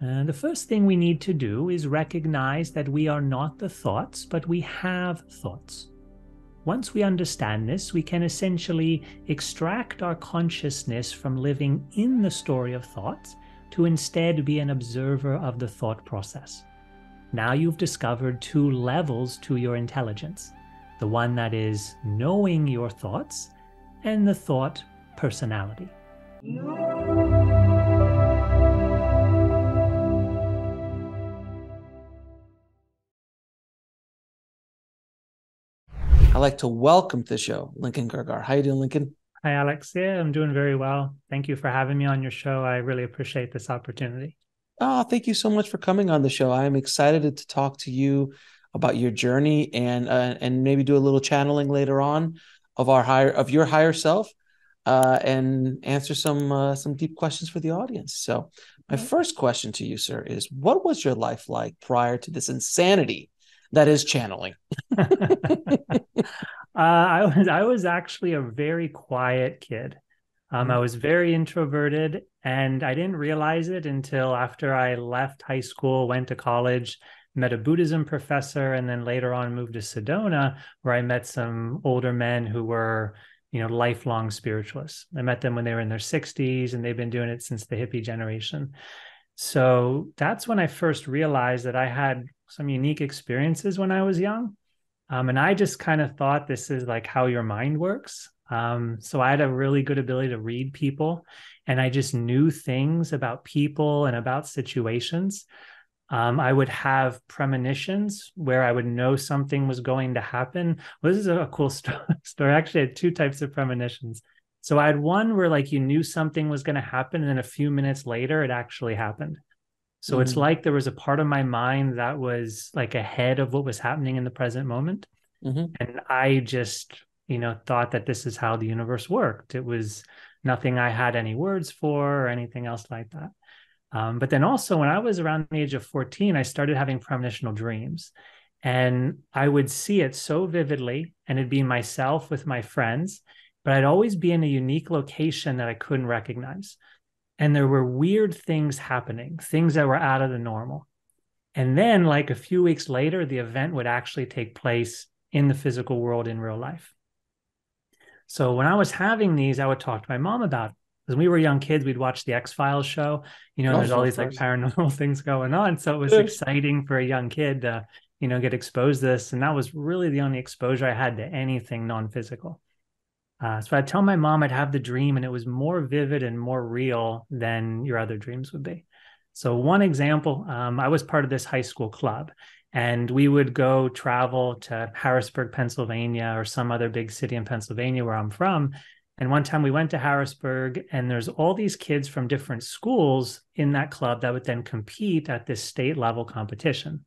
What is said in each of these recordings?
The first thing we need to do is recognize that we are not the thoughts, but we have thoughts. Once we understand this, we can essentially extract our consciousness from living in the story of thoughts to instead be an observer of the thought process. Now you've discovered two levels to your intelligence: the one that is knowing your thoughts, and the thought personality. I'd like to welcome to the show Lincoln Gergar. How you doing, Lincoln? Hi, Alex. Yeah, I'm doing very well. Thank you for having me on your show. I really appreciate this opportunity. Oh, thank you so much for coming on the show. I am excited to talk to you about your journey and maybe do a little channeling later on of your higher self and answer some deep questions for the audience. So, my Right. first question to you, sir, is what was your life like prior to this insanity that is channeling? I was actually a very quiet kid. I Mhm. was very introverted, and I didn't realize it until after I left high school, went to college, met a Buddhism professor, and then later on moved to Sedona, where I met some older men who were, lifelong spiritualists. I met them when they were in their 60s, and they've been doing it since the hippie generation. So that's when I first realized that I had some unique experiences when I was young. And I just kind of thought this is like how your mind works. So I had a really good ability to read people, and I just knew things about people and about situations. I would have premonitions where I would know something was going to happen. Well, this is a cool story. Actually, I had two types of premonitions. So I had one where like you knew something was going to happen, and then a few minutes later, it actually happened. So it's Mm, like there was a part of my mind that was like ahead of what was happening in the present moment. mhm. And I just, thought that this is how the universe worked. It was nothing I had any words for or anything else like that. But then also, when I was around the age of 14, I started having premonitional dreams. And I would see it so vividly, and it'd be myself with my friends, but I'd always be in a unique location that I couldn't recognize. And there were weird things happening, things that were out of the normal. And then, like a few weeks later, the event would actually take place in the physical world in real life. So when I was having these, I would talk to my mom about it. Because when we were young kids, we'd watch the X-Files show, and there's Oh, all of these like course. paranormal things going on. So it was Yes. exciting for a young kid to, get exposed to this. And that was really the only exposure I had to anything non-physical. So I'd tell my mom I'd have the dream, and it was more vivid and more real than your other dreams would be. So, one example, I was part of this high school club, and we would go travel to Harrisburg, Pennsylvania, or some other big city in Pennsylvania where I'm from. And one time we went to Harrisburg, and there's all these kids from different schools in that club that would then compete at this state level competition.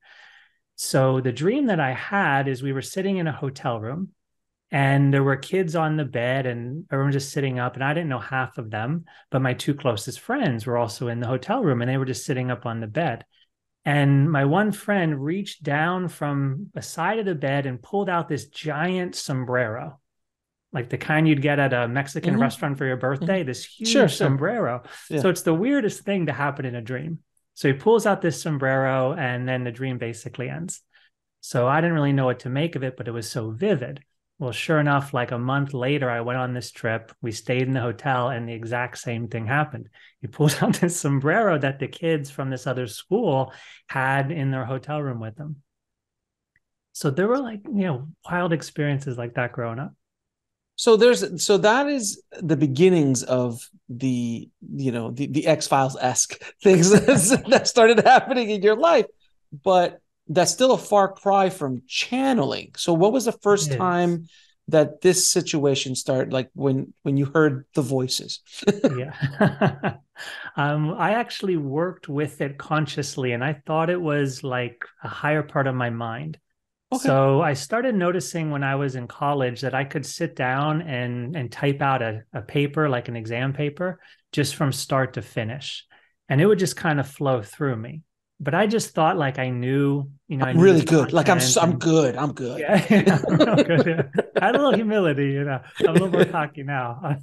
So, the dream that I had is we were sitting in a hotel room, and there were kids on the bed and everyone just sitting up, and I didn't know half of them, but my two closest friends were also in the hotel room, and they were just sitting up on the bed. And my one friend reached down from the side of the bed and pulled out this giant sombrero, like the kind you'd get at a Mexican Hmm. restaurant for your Hmm. birthday, this Sure, huge sure. sombrero. Yeah. So it's the weirdest thing to happen in a dream. So he pulls out this sombrero, and then the dream basically ends. So I didn't really know what to make of it, but it was so vivid. Well, sure enough, like a month later, I went on this trip. We stayed in the hotel, and the exact same thing happened. He pulled out this sombrero that the kids from this other school had in their hotel room with them. So there were like, wild experiences like that growing up. So that is the beginnings of the X-Files esque things that started happening in your life, but that's still a far cry from channeling. So what was the It first is. time that this situation started, like when you heard the voices? Yeah. I actually worked with it consciously, and I thought it was like a higher part of my mind. Okay. So I started noticing when I was in college that I could sit down and type out a paper, like an exam paper, just from start to finish. And it would just kind of flow through me. but I just thought like I knew, I I'm knew really this good. Like content I'm and good. I'm good. yeah, yeah, real good. Yeah. I had a little humility, I'm a little more cocky now.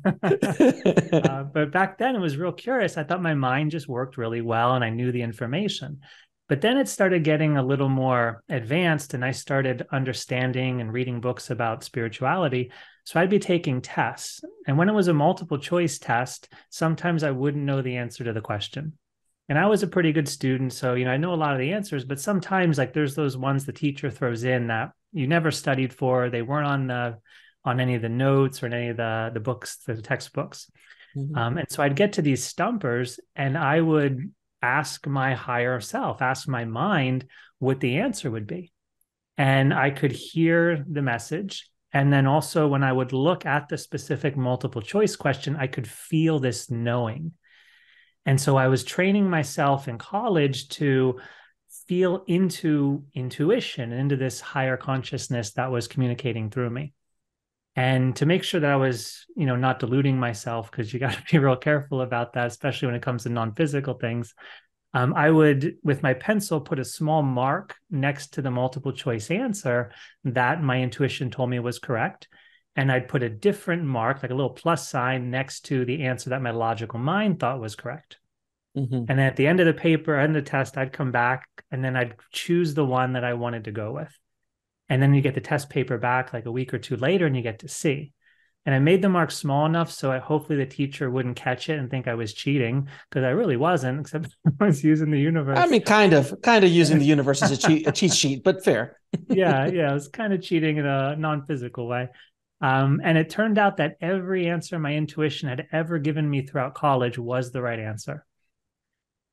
But back then it was real curious. I thought my mind just worked really well and I knew the information. But then it started getting a little more advanced and I started understanding and reading books about spirituality. So I'd be taking tests. And when it was a multiple choice test, sometimes I wouldn't know the answer to the question. And I was a pretty good student. So, I know a lot of the answers, but sometimes like there's those ones the teacher throws in that you never studied for. They weren't on any of the notes or any of the books, the textbooks. Mhm. And so I'd get to these stumpers and I would ask my higher self, ask my mind what the answer would be. And I could hear the message. And then also, when I would look at the specific multiple choice question, I could feel this knowing. And so I was training myself in college to feel into intuition, into this higher consciousness that was communicating through me. And to make sure that I was, not deluding myself, because you got to be real careful about that, especially when it comes to non-physical things. I would, with my pencil, put a small mark next to the multiple choice answer that my intuition told me was correct. And I'd put a different mark, like a little plus sign, next to the answer that my logical mind thought was correct. Mhm. And then at the end of the paper and the test, I'd come back and then I'd choose the one that I wanted to go with. And then you get the test paper back like a week or two later and you get to see. And I made the mark small enough so hopefully the teacher wouldn't catch it and think I was cheating because I really wasn't, except I was using the I universe. mean, kind of using the universe as a cheat sheet, but fair. Yeah, I was kind of cheating in a non-physical way. And it turned out that every answer my intuition had ever given me throughout college was the right answer.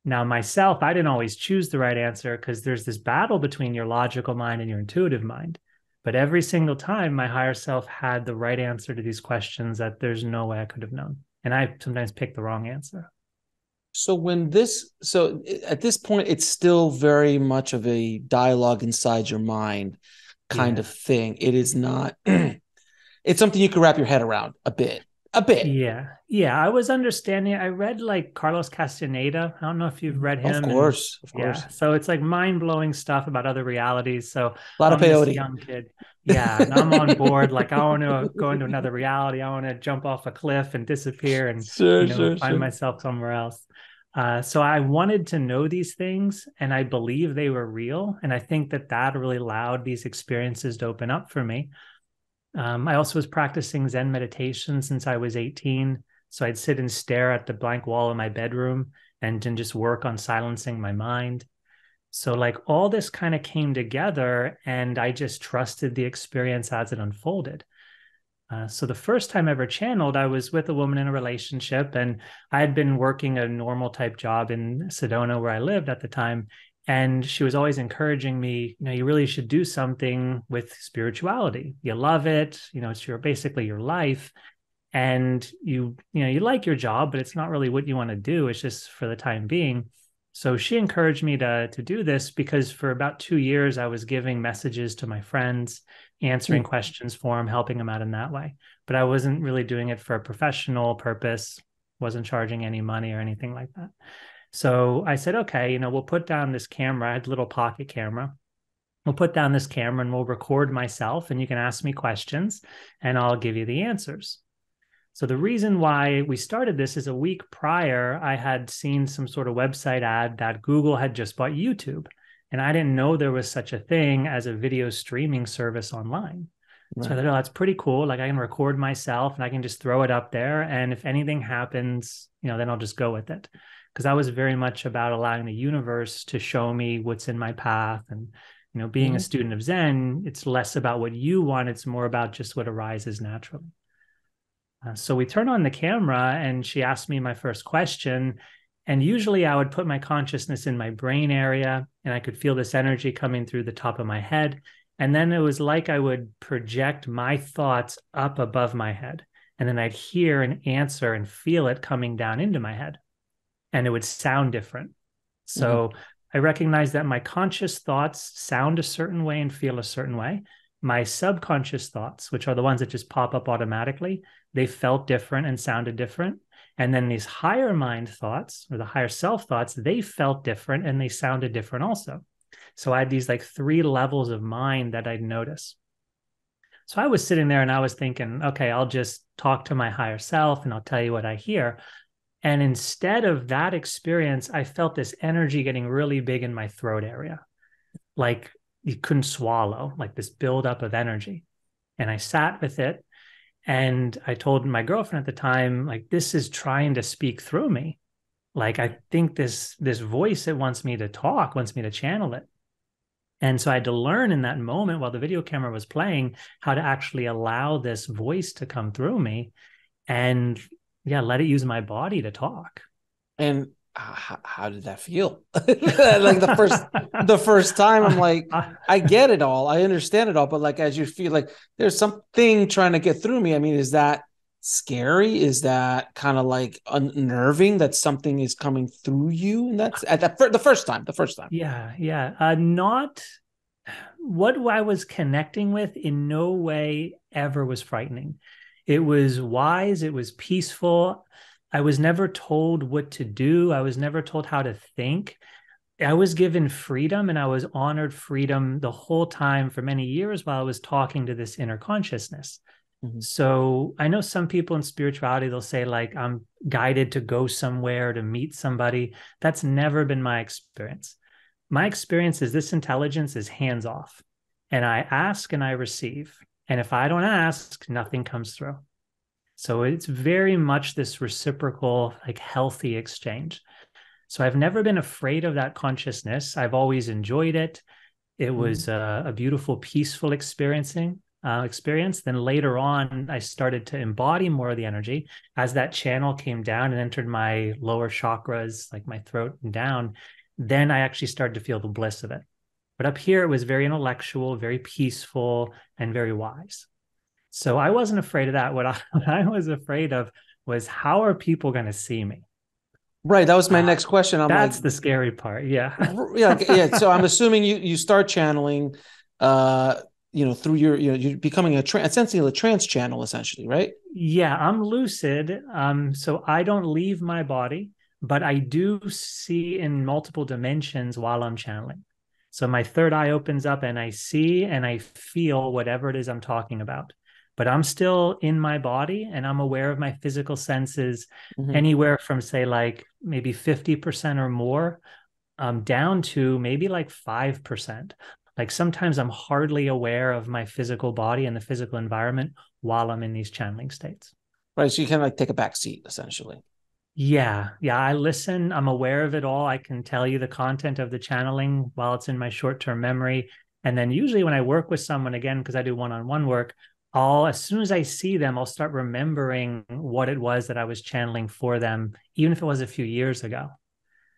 Now, myself, I didn't always choose the right answer because there's this battle between your logical mind and your intuitive mind. But every single time, my higher self had the right answer to these questions that there's no way I could have known. And I sometimes pick the wrong answer. So at this point, it's still very much of a dialogue inside your mind kind of Yeah. thing. It is not, it's something you can wrap your head around a bit, a bit. Yeah. Yeah. I was understanding. I read like Carlos Castaneda. I don't know if you've read Of him. And course, of yeah. course. So it's like mind blowing stuff about other realities. So A lot of I'm this peyote. young kid. Yeah. And I'm on board. Like I want to go into another reality. I want to jump off a cliff and disappear and, Sure, sure, find sure. myself somewhere else. So I wanted to know these things and I believe they were real. And I think that really allowed these experiences to open up for me. I also was practicing Zen meditation since I was 18. So I'd sit and stare at the blank wall in my bedroom and just work on silencing my mind. So, like, all this kind of came together, and I just trusted the experience as it unfolded. So, the first time I ever channeled, I was with a woman in a relationship, and I had been working a normal type job in Sedona where I lived at the time. And she was always encouraging me, you really should do something with spirituality. You love it, it's basically your life. And you like your job, but it's not really what you want to do. It's just for the time being. So she encouraged me to do this because for about 2 years I was giving messages to my friends, answering Mm. questions for them, helping them out in that way. But I wasn't really doing it for a professional purpose, wasn't charging any money or anything like that. So I said, okay, we'll put down this camera. I had a little pocket camera. We'll put down this camera and we'll record myself, and you can ask me questions and I'll give you the answers. So the reason why we started this is a week prior, I had seen some sort of website ad that Google had just bought YouTube. And I didn't know there was such a thing as a video streaming service online. So I Right. thought, oh, that's pretty cool. Like I can record myself and I can just throw it up there. And if anything happens, then I'll just go with it. Because I was very much about allowing the universe to show me what's in my path. And, being a Mhm. student of Zen, it's less about what you want, it's more about just what arises naturally. So we turn on the camera and she asked me my first question. And usually I would put my consciousness in my brain area and I could feel this energy coming through the top of my head. And then it was like I would project my thoughts up above my head. And then I'd hear an answer and feel it coming down into my head. And it would sound different. Mhm. So I recognize that my conscious thoughts sound a certain way and feel a certain way. My subconscious thoughts, which are the ones that just pop up automatically, they felt different and sounded different. And then these higher mind thoughts or the higher self thoughts, they felt different and they sounded different also. So I had these like three levels of mind that I'd notice. So I was sitting there and I was thinking, okay, I'll just talk to my higher self and I'll tell you what I hear. And instead of that experience, I felt this energy getting really big in my throat area, like you couldn't swallow, like this buildup of energy. And I sat with it and I told my girlfriend at the time, like, this is trying to speak through me. Like, I think this voice that wants me to talk, wants me to channel it. And so I had to learn in that moment while the video camera was playing how to actually allow this voice to come through me and yeah, let it use my body to talk. And how did that feel? Like the first time, I'm like, I get it all, I understand it all, but like as you feel like there's something trying to get through me. I mean, is that scary? Is that kind of like unnerving that something is coming through you? And that's at the first time. The first time. Yeah, yeah. Not what I was connecting with in no way ever was frightening. It was wise, it was peaceful. I was never told what to do. I was never told how to think. I was given freedom and I was honored freedom the whole time for many years while I was talking to this inner consciousness. Mhm. So I know some people in spirituality, they'll say, like, I'm guided to go somewhere to meet somebody. That's never been my experience. My experience is this intelligence is hands off, and I ask and I receive. And if I don't ask, nothing comes through. So it's very much this reciprocal, like healthy exchange. So I've never been afraid of that consciousness. I've always enjoyed it. It Mhm. was a beautiful, peaceful experience. Then later on, I started to embody more of the energy as that channel came down and entered my lower chakras, like my throat and down. Then I actually started to feel the bliss of it. But up here, it was very intellectual, very peaceful, and very wise. So I wasn't afraid of that. What I was afraid of was how are people going to see me? Right. That was my Uh, next question. I'm like, that's the scary part. Yeah. yeah, yeah. So I'm assuming you start channeling, uh, through you're becoming essentially a trance channel, essentially, right? Yeah, I'm lucid. So I don't leave my body, but I do see in multiple dimensions while I'm channeling. So my third eye opens up and I see and I feel whatever it is I'm talking about. But I'm still in my body and I'm aware of my physical senses Mm-hmm. anywhere from, say, like maybe 50% or more, down to maybe like 5%. Like sometimes I'm hardly aware of my physical body and the physical environment while I'm in these channeling states. Right. So you can like take a back seat, essentially. Yeah, yeah, I listen. I'm aware of it all. I can tell you the content of the channeling while it's in my short-term memory. And then usually when I work with someone again, because I do one-on-one work, as soon as I see them, I'll start remembering what it was that I was channeling for them, even if it was a few years ago,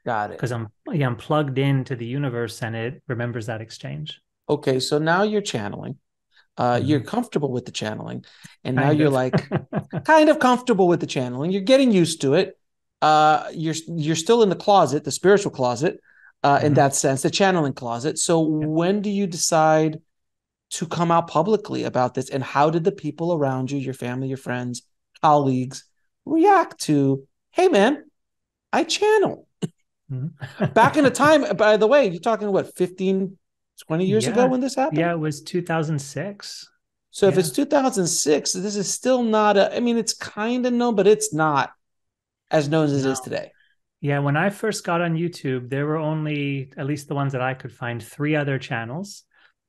Got it. because I'm plugged into the universe and it remembers that exchange. Okay. So now you're channeling. You're Mhm. comfortable with the channeling, and now Kind you're of. like kind of comfortable with the channeling. You're getting used to it. You're still in the closet, the spiritual closet, in Mhm. that sense, the channeling closet. So Yeah. when do you decide to come out publicly about this, and how did the people around you, your family, your friends, colleagues, react to? Hey, man, I channel. Mhm. Back in the time, by the way, you're talking what, 15, 20 years ago Yeah. when this happened? Yeah, it was 2006. So if it's Yeah. 2006, this is still not I mean, it's kind of known, but it's not as known as it No. is today. Yeah, when I first got on YouTube, there were only, at least the ones that I could find, three other channels.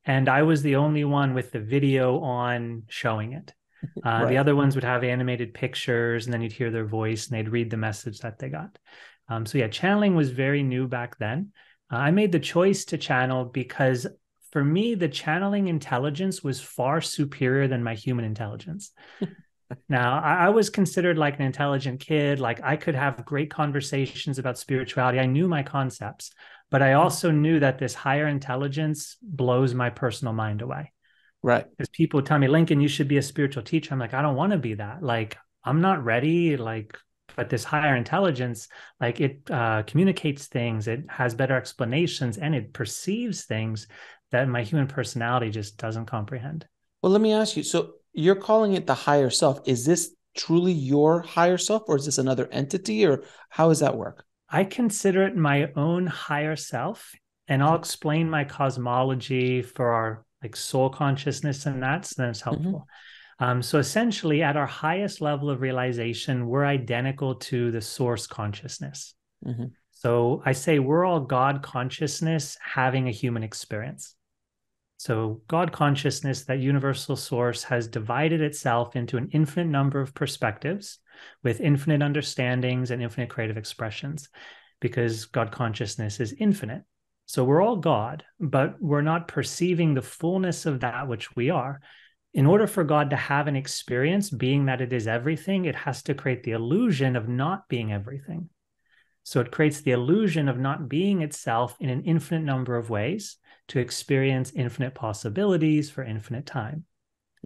And I was the only one with the video on showing it. The Right. other ones would have animated pictures, and then you'd hear their voice and they'd read the message that they got. So, yeah, channeling was very new back then. I made the choice to channel because for me, the channeling intelligence was far superior than my human intelligence. Now, I was considered like an intelligent kid. Like I could have great conversations about spirituality. I knew my concepts, but I also knew that this higher intelligence blows my personal mind away. Right. Because people tell me, Lincoln, you should be a spiritual teacher. I'm like, I don't want to be that. Like, I'm not ready. Like, but this higher intelligence, like it communicates things, it has better explanations, and it perceives things that my human personality just doesn't comprehend. Well, let me ask you. So you're calling it the higher self. Is this truly your higher self, or is this another entity, or how does that work? I consider it my own higher self, and I'll explain my cosmology for our like soul consciousness, and that's Mm-hmm. helpful. So essentially, at our highest level of realization, we're identical to the source consciousness. Mm-hmm. So I say we're all God consciousness having a human experience. So God consciousness, that universal source, has divided itself into an infinite number of perspectives with infinite understandings and infinite creative expressions because God consciousness is infinite. So we're all God, but we're not perceiving the fullness of that which we are. In order for God to have an experience, being that it is everything, it has to create the illusion of not being everything. So it creates the illusion of not being itself in an infinite number of ways to experience infinite possibilities for infinite time.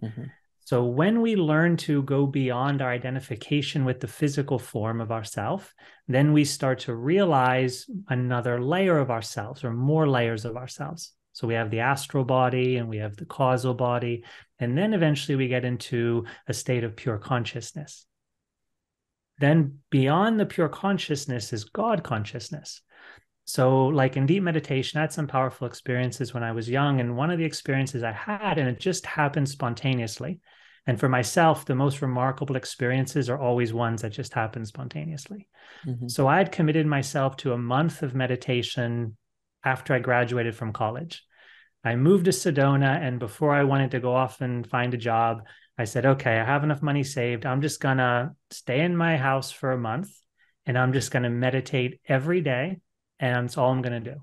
Mm-hmm. So when we learn to go beyond our identification with the physical form of ourself, then we start to realize another layer of ourselves or more layers of ourselves. So we have the astral body and we have the causal body. And then eventually we get into a state of pure consciousness. Then beyond the pure consciousness is God consciousness. So, like in deep meditation, I had some powerful experiences when I was young. And one of the experiences I had, and it just happened spontaneously. And for myself, the most remarkable experiences are always ones that just happen spontaneously. Mm-hmm. So, I had committed myself to a month of meditation after I graduated from college. I moved to Sedona, and before I wanted to go off and find a job, I said, okay, I have enough money saved. I'm just going to stay in my house for a month and I'm just going to meditate every day. And that's all I'm going to do.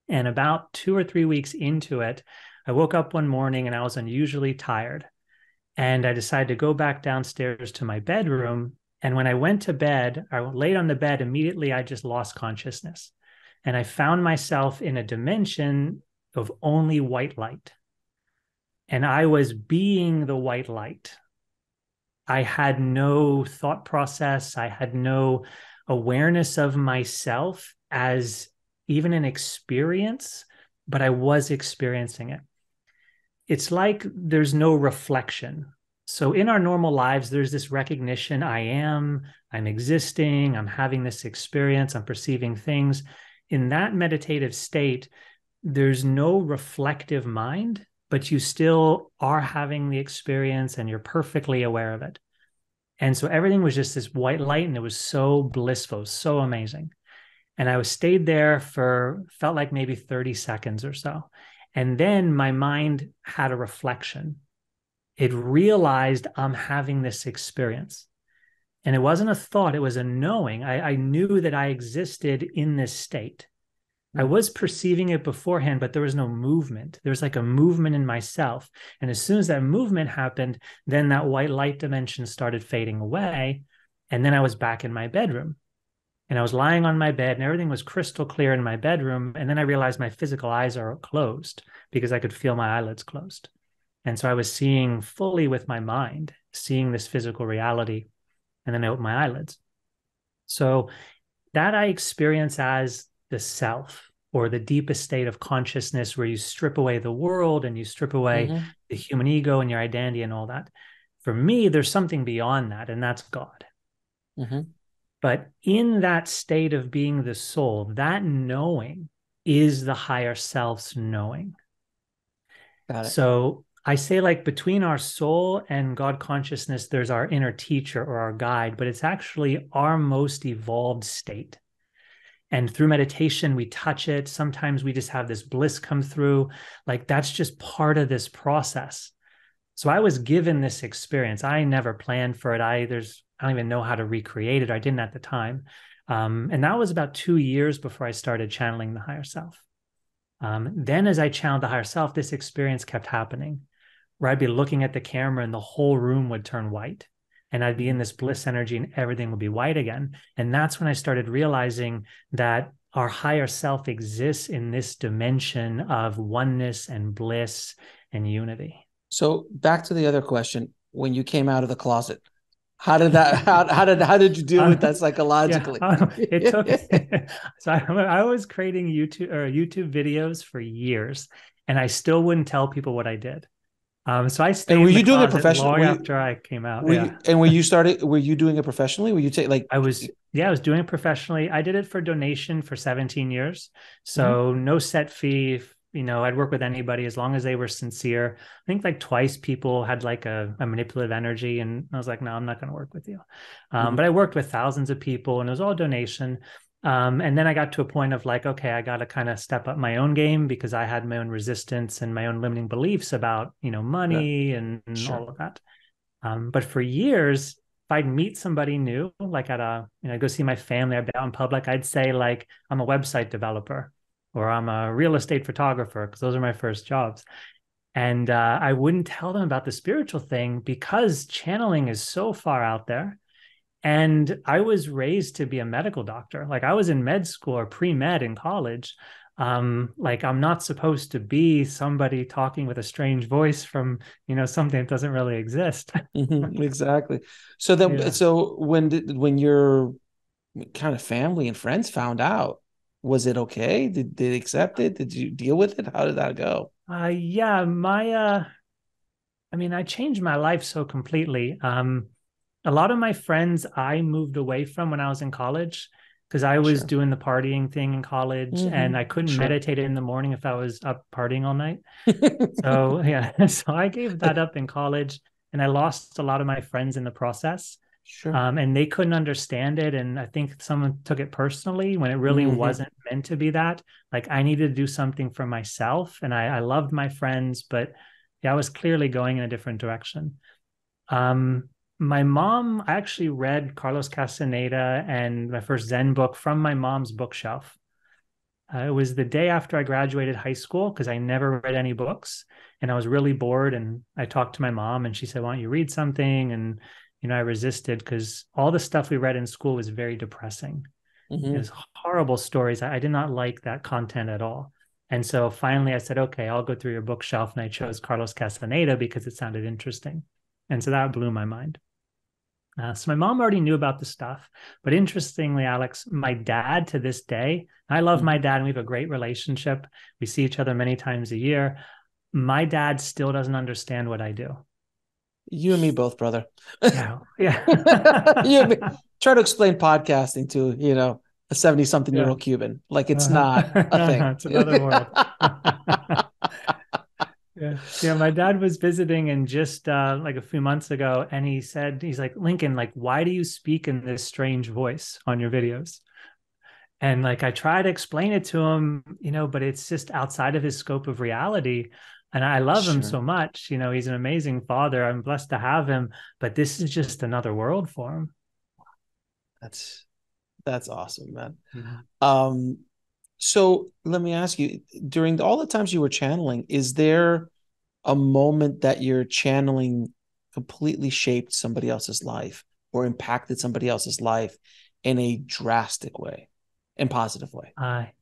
And about 2 or 3 weeks into it, I woke up one morning and I was unusually tired. And I decided to go back downstairs to my bedroom. And when I went to bed, I laid on the bed, immediately I just lost consciousness. And I found myself in a dimension of only white light. And I was being the white light. I had no thought process. I had no awareness of myself as even an experience, but I was experiencing it. It's like there's no reflection. So in our normal lives, there's this recognition I'm existing, I'm having this experience, I'm perceiving things. In that meditative state, there's no reflective mind, but you still are having the experience and you're perfectly aware of it. And so everything was just this white light and it was so blissful, so amazing. And I was stayed there for felt like maybe 30 seconds or so. And then my mind had a reflection. It realized I'm having this experience. And it wasn't a thought, it was a knowing. I knew that I existed in this state. I was perceiving it beforehand, but there was no movement. There was like a movement in myself. And as soon as that movement happened, then that white light dimension started fading away. And then I was back in my bedroom and I was lying on my bed and everything was crystal clear in my bedroom. And then I realized my physical eyes are closed because I could feel my eyelids closed. And so I was seeing fully with my mind, seeing this physical reality. And then I opened my eyelids. So that I experience as the self or the deepest state of consciousness where you strip away the world and you strip away Mm-hmm. the human ego and your identity and all that. For me, there's something beyond that, and that's God. Mm-hmm. But in that state of being the soul, that knowing is the higher self's knowing. Got it. So I say, like, between our soul and God consciousness, there's our inner teacher or our guide, but it's actually our most evolved state. And through meditation, we touch it. Sometimes we just have this bliss come through. Like, that's just part of this process. So I was given this experience. I never planned for it. I don't even know how to recreate it. I didn't at the time. And that was about 2 years before I started channeling the higher self. Then as I channeled the higher self, this experience kept happening where I'd be looking at the camera and the whole room would turn white. And I'd be in this bliss energy and everything would be white again. And that's when I started realizing that our higher self exists in this dimension of oneness and bliss and unity. So back to the other question. When you came out of the closet, how did you deal with that Yeah, psychologically? it took. So I was creating YouTube videos for years, and I still wouldn't tell people what I did. So I And stayed were in the you doing it closet professional? long after I came out. Were Yeah. you and when you started, were you doing it professionally? Were you take like? I was doing it professionally. I did it for donation for 17 years. Mhm, So no set fee. You know, I'd work with anybody as long as they were sincere. I think like twice people had like a manipulative energy, and I was like, no, I'm not going to work with you. mhm, But I worked with thousands of people, and it was all donation. And then I got to a point of like, okay, I got to kind of step up my own game because I had my own resistance and my own limiting beliefs about, yeah, money and sure. all of that. But for years, if I'd meet somebody new, like at go see my family, I'd be out in public, I'd say like, I'm a website developer or I'm a real estate photographer, because those are my first jobs. And I wouldn't tell them about the spiritual thing because channeling is so far out there. And I was raised to be a medical doctor. Like I was in med school or pre-med in college. Like I'm not supposed to be somebody talking with a strange voice from, something that doesn't really exist. Exactly. So then, Yeah. so when your kind of family and friends found out, was it okay? Did they accept it? Did you deal with it? How did that go? Yeah, I changed my life so completely. A lot of my friends I moved away from when I was in college because I was Sure. doing the partying thing in college and I couldn't Sure. meditate in the morning if I was up partying all night. So yeah, so I gave that up in college and I lost a lot of my friends in the process. Sure. And they couldn't understand it. And I think someone took it personally when it really Hmm. wasn't meant to be that. Like I needed to do something for myself. And I loved my friends, but yeah, I was clearly going in a different direction. Um, my mom, I actually read Carlos Castaneda and my first Zen book from my mom's bookshelf. It was the day after I graduated high school because I never read any books and I was really bored. And I talked to my mom and she said, why don't you read something? And, I resisted because all the stuff we read in school was very depressing. It Hmm. was horrible stories. I did not like that content at all. And so finally I said, okay, I'll go through your bookshelf. And I chose Carlos Castaneda because it sounded interesting. And so that blew my mind. So my mom already knew about the stuff, but interestingly, Alex, my dad to this day, I love my Hmm. dad and we have a great relationship. We see each other many times a year. My dad still doesn't understand what I do. You and me both, brother. Yeah, yeah, You and me. Try to explain podcasting to, a 70-something-year-old yeah. Cuban. Like it's not a No, thing. no, it's another world. Yeah. Yeah. My dad was visiting and just like a few months ago, and he said, he's like, Lincoln, like, why do you speak in this strange voice on your videos? And like I try to explain it to him, but it's just outside of his scope of reality. And I love him Sure. so much. He's an amazing father. I'm blessed to have him, but this is just another world for him. That's that's awesome, man. Mhm. Um, so let me ask you, during all the times you were channeling, is there a moment that your channeling completely shaped somebody else's life or impacted somebody else's life in a drastic way, in positive way?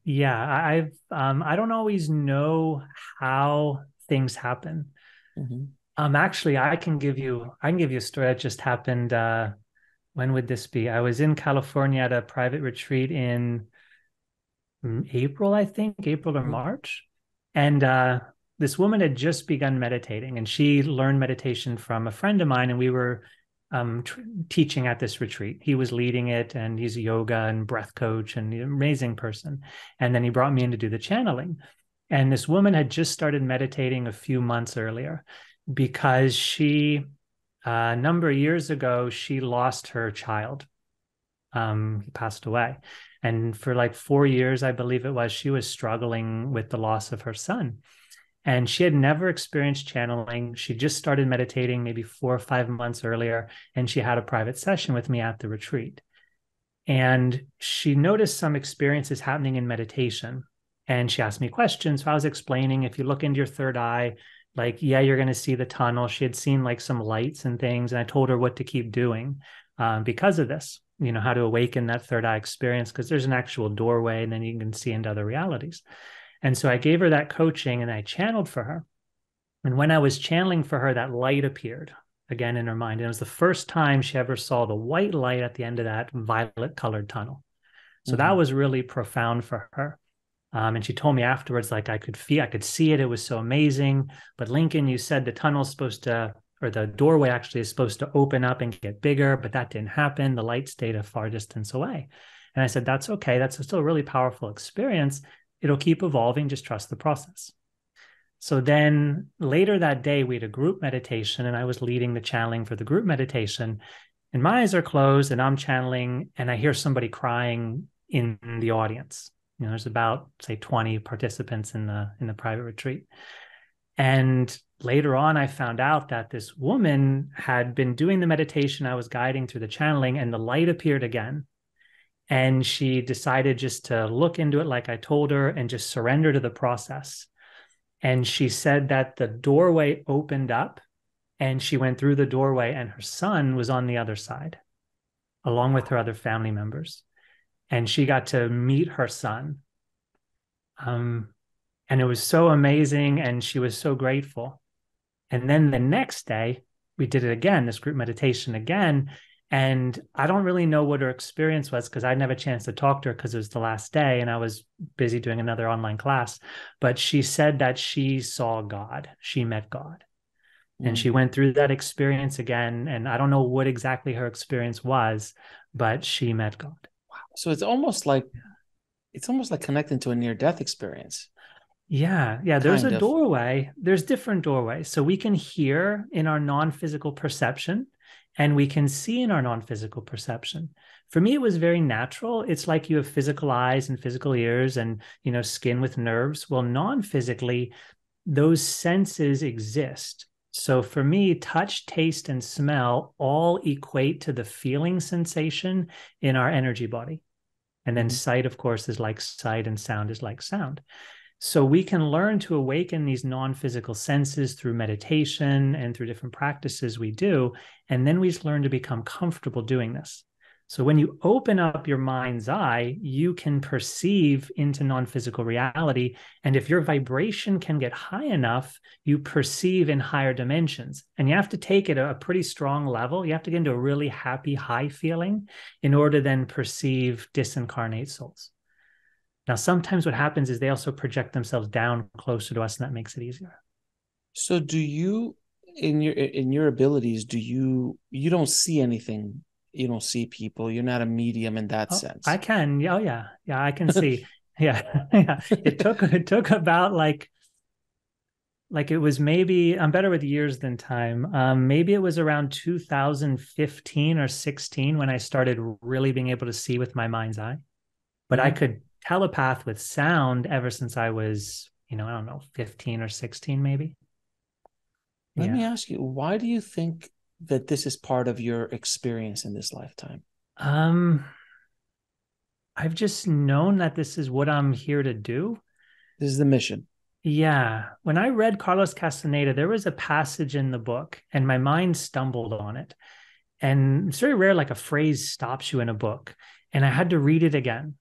Yeah, I don't always know how things happen. Mm-hmm. Actually, I can give you a story that just happened. When would this be? I was in California at a private retreat in April, I think, April or Mm-hmm. March. And this woman had just begun meditating, and she learned meditation from a friend of mine, and we were teaching at this retreat. He was leading it, and he's a yoga and breath coach, and an amazing person. And then he brought me in to do the channeling. And this woman had just started meditating a few months earlier because a number of years ago, she lost her child. He passed away. And for like 4 years, I believe it was, she was struggling with the loss of her son. And she had never experienced channeling. She just started meditating maybe 4 or 5 months earlier, and she had a private session with me at the retreat. And she noticed some experiences happening in meditation. And she asked me questions. So I was explaining if you look into your third eye, like, yeah, you're going to see the tunnel. She had seen like some lights and things. And I told her what to keep doing because of this, how to awaken that third eye experience, because there's an actual doorway and then you can see into other realities. And so I gave her that coaching and I channeled for her. And when I was channeling for her, that light appeared again in her mind. And it was the first time she ever saw the white light at the end of that violet colored tunnel. So that Mm-hmm. was really profound for her. And she told me afterwards, like I could see it. It was so amazing. But Lincoln, you said the tunnel's supposed to, or the doorway actually is supposed to open up and get bigger, but that didn't happen. The light stayed a far distance away. And I said, that's okay. That's still a really powerful experience. It'll keep evolving. Just trust the process. So then later that day, we had a group meditation, and I was leading the channeling for the group meditation. And my eyes are closed, and I'm channeling, and I hear somebody crying in the audience. There's about, say, 20 participants in the private retreat. And later on, I found out that this woman had been doing the meditation I was guiding through the channeling, and the light appeared again. And she decided just to look into it like I told her and just surrender to the process. And she said that the doorway opened up, and she went through the doorway, and her son was on the other side, along with her other family members. And she got to meet her son. And it was so amazing, and she was so grateful. And then the next day, we did it again, this group meditation again. And I don't really know what her experience was because I didn't have a chance to talk to her because it was the last day and I was busy doing another online class. But she said that she saw God. She met God. And Mm. she went through that experience again. And I don't know what exactly her experience was, but she met God. So it's almost like connecting to a near death experience. Yeah. There's a Kind of. doorway. There's different doorways. So we can hear in our non-physical perception and we can see in our non-physical perception. For me, it was very natural. It's like you have physical eyes and physical ears and, skin with nerves. Well, non-physically, those senses exist. So for me, touch, taste, and smell all equate to the feeling sensation in our energy body. And then Mhm. sight, of course, is like sight and sound is like sound. So we can learn to awaken these non-physical senses through meditation and through different practices we do. And then we just learn to become comfortable doing this. So when you open up your mind's eye, you can perceive into non-physical reality. And if your vibration can get high enough, you perceive in higher dimensions. And you have to take it a pretty strong level. You have to get into a really happy, high feeling in order to then perceive disincarnate souls. Now, sometimes what happens is they also project themselves down closer to us, and that makes it easier. So do you in your abilities, you don't see anything, you don't see people, you're not a medium in that Oh, I sense. can. Oh, yeah, I can see. Yeah, yeah. It took about like it was maybe I'm better with years than time. Maybe it was around 2015 or 16 when I started really being able to see with my mind's eye. But I Mhm. could telepath with sound ever since I was, I don't know, 15 or 16, maybe. Let me Yeah. ask you, why do you think that this is part of your experience in this lifetime? Um, I've just known that this is what I'm here to do. This is the mission. Yeah. When I read Carlos Castaneda, there was a passage in the book and my mind stumbled on it. And it's very rare, like a phrase stops you in a book. And I had to read it again.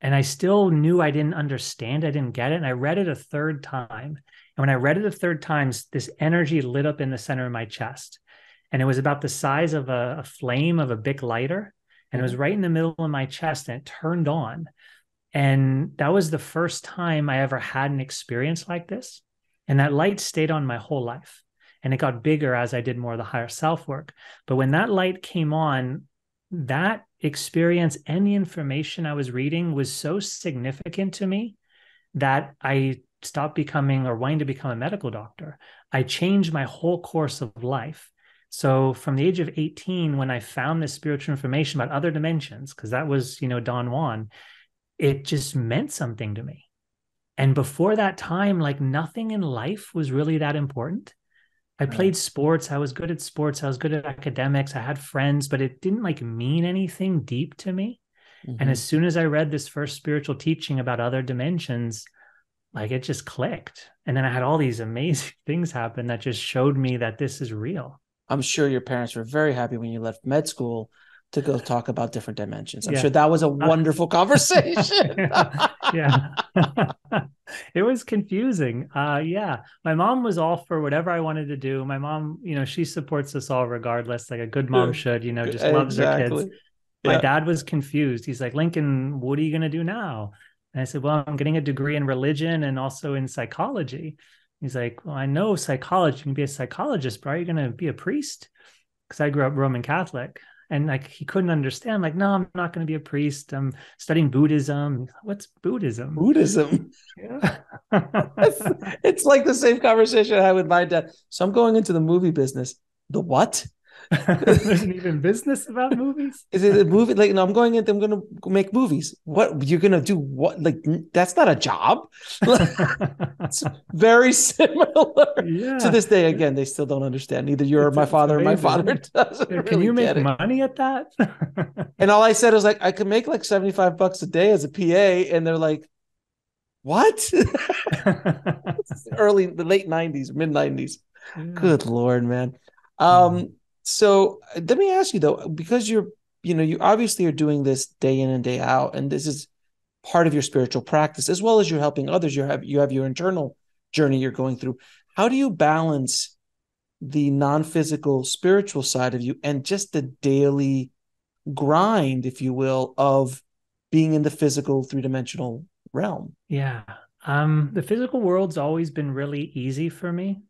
And I still knew I didn't understand. I didn't get it. And I read it a third time. And when I read it a third time, this energy lit up in the center of my chest. And it was about the size of a flame of a Bic lighter. And it was Mhm. right in the middle of my chest and it turned on. And that was the first time I ever had an experience like this. And that light stayed on my whole life. And it got bigger as I did more of the higher self work. But when that light came on, that experience and the information I was reading was so significant to me that I stopped becoming or wanting to become a medical doctor. I changed my whole course of life. So from the age of 18, when I found this spiritual information about other dimensions, because that was, Don Juan, it just meant something to me. And before that time, like nothing in life was really that important. I Right. played sports. I was good at sports. I was good at academics. I had friends, but it didn't like mean anything deep to me. And as Mhm. soon as I read this first spiritual teaching about other dimensions, like it just clicked. And then I had all these amazing things happen that just showed me that this is real. I'm sure your parents were very happy when you left med school to go talk about different dimensions. I'm sure Yeah. that was a Uh, wonderful conversation. yeah. It was confusing. Yeah. My mom was all for whatever I wanted to do. My mom, she supports us all regardless, like a good mom should, just loves her kids. Exactly. My Yeah. dad was confused. He's like, Lincoln, what are you going to do now? And I said, well, I'm getting a degree in religion and also in psychology. He's like, well, I know psychology. You can be a psychologist, but are you going to be a priest? Because I grew up Roman Catholic. And like he couldn't understand, like, no, I'm not going to be a priest. I'm studying Buddhism. What's Buddhism? Buddhism. Yeah. It's like the same conversation I had with my dad. So I'm going into the movie business. The what? There's an even business about movies. Is it a movie? Like, no, I'm going into, I'm going to make movies. What you're going to do? What? Like, that's not a job. It's very similar to Yeah, this day. Again, they still don't understand. Neither you're my it's father or my father amazing. doesn't Can really you make get it. money at that? And all I said was like, I could make like $75 a day as a PA. And they're like, what? The late 90s, mid 90s. Yeah. Good Lord, man. Mm. So let me ask you though, because you obviously are doing this day in and day out, and this is part of your spiritual practice, as well as you're helping others. You have your internal journey you're going through. How do you balance the non-physical spiritual side of you and just the daily grind, if you will, of being in the physical three-dimensional realm? Yeah. The physical world's always been really easy for me.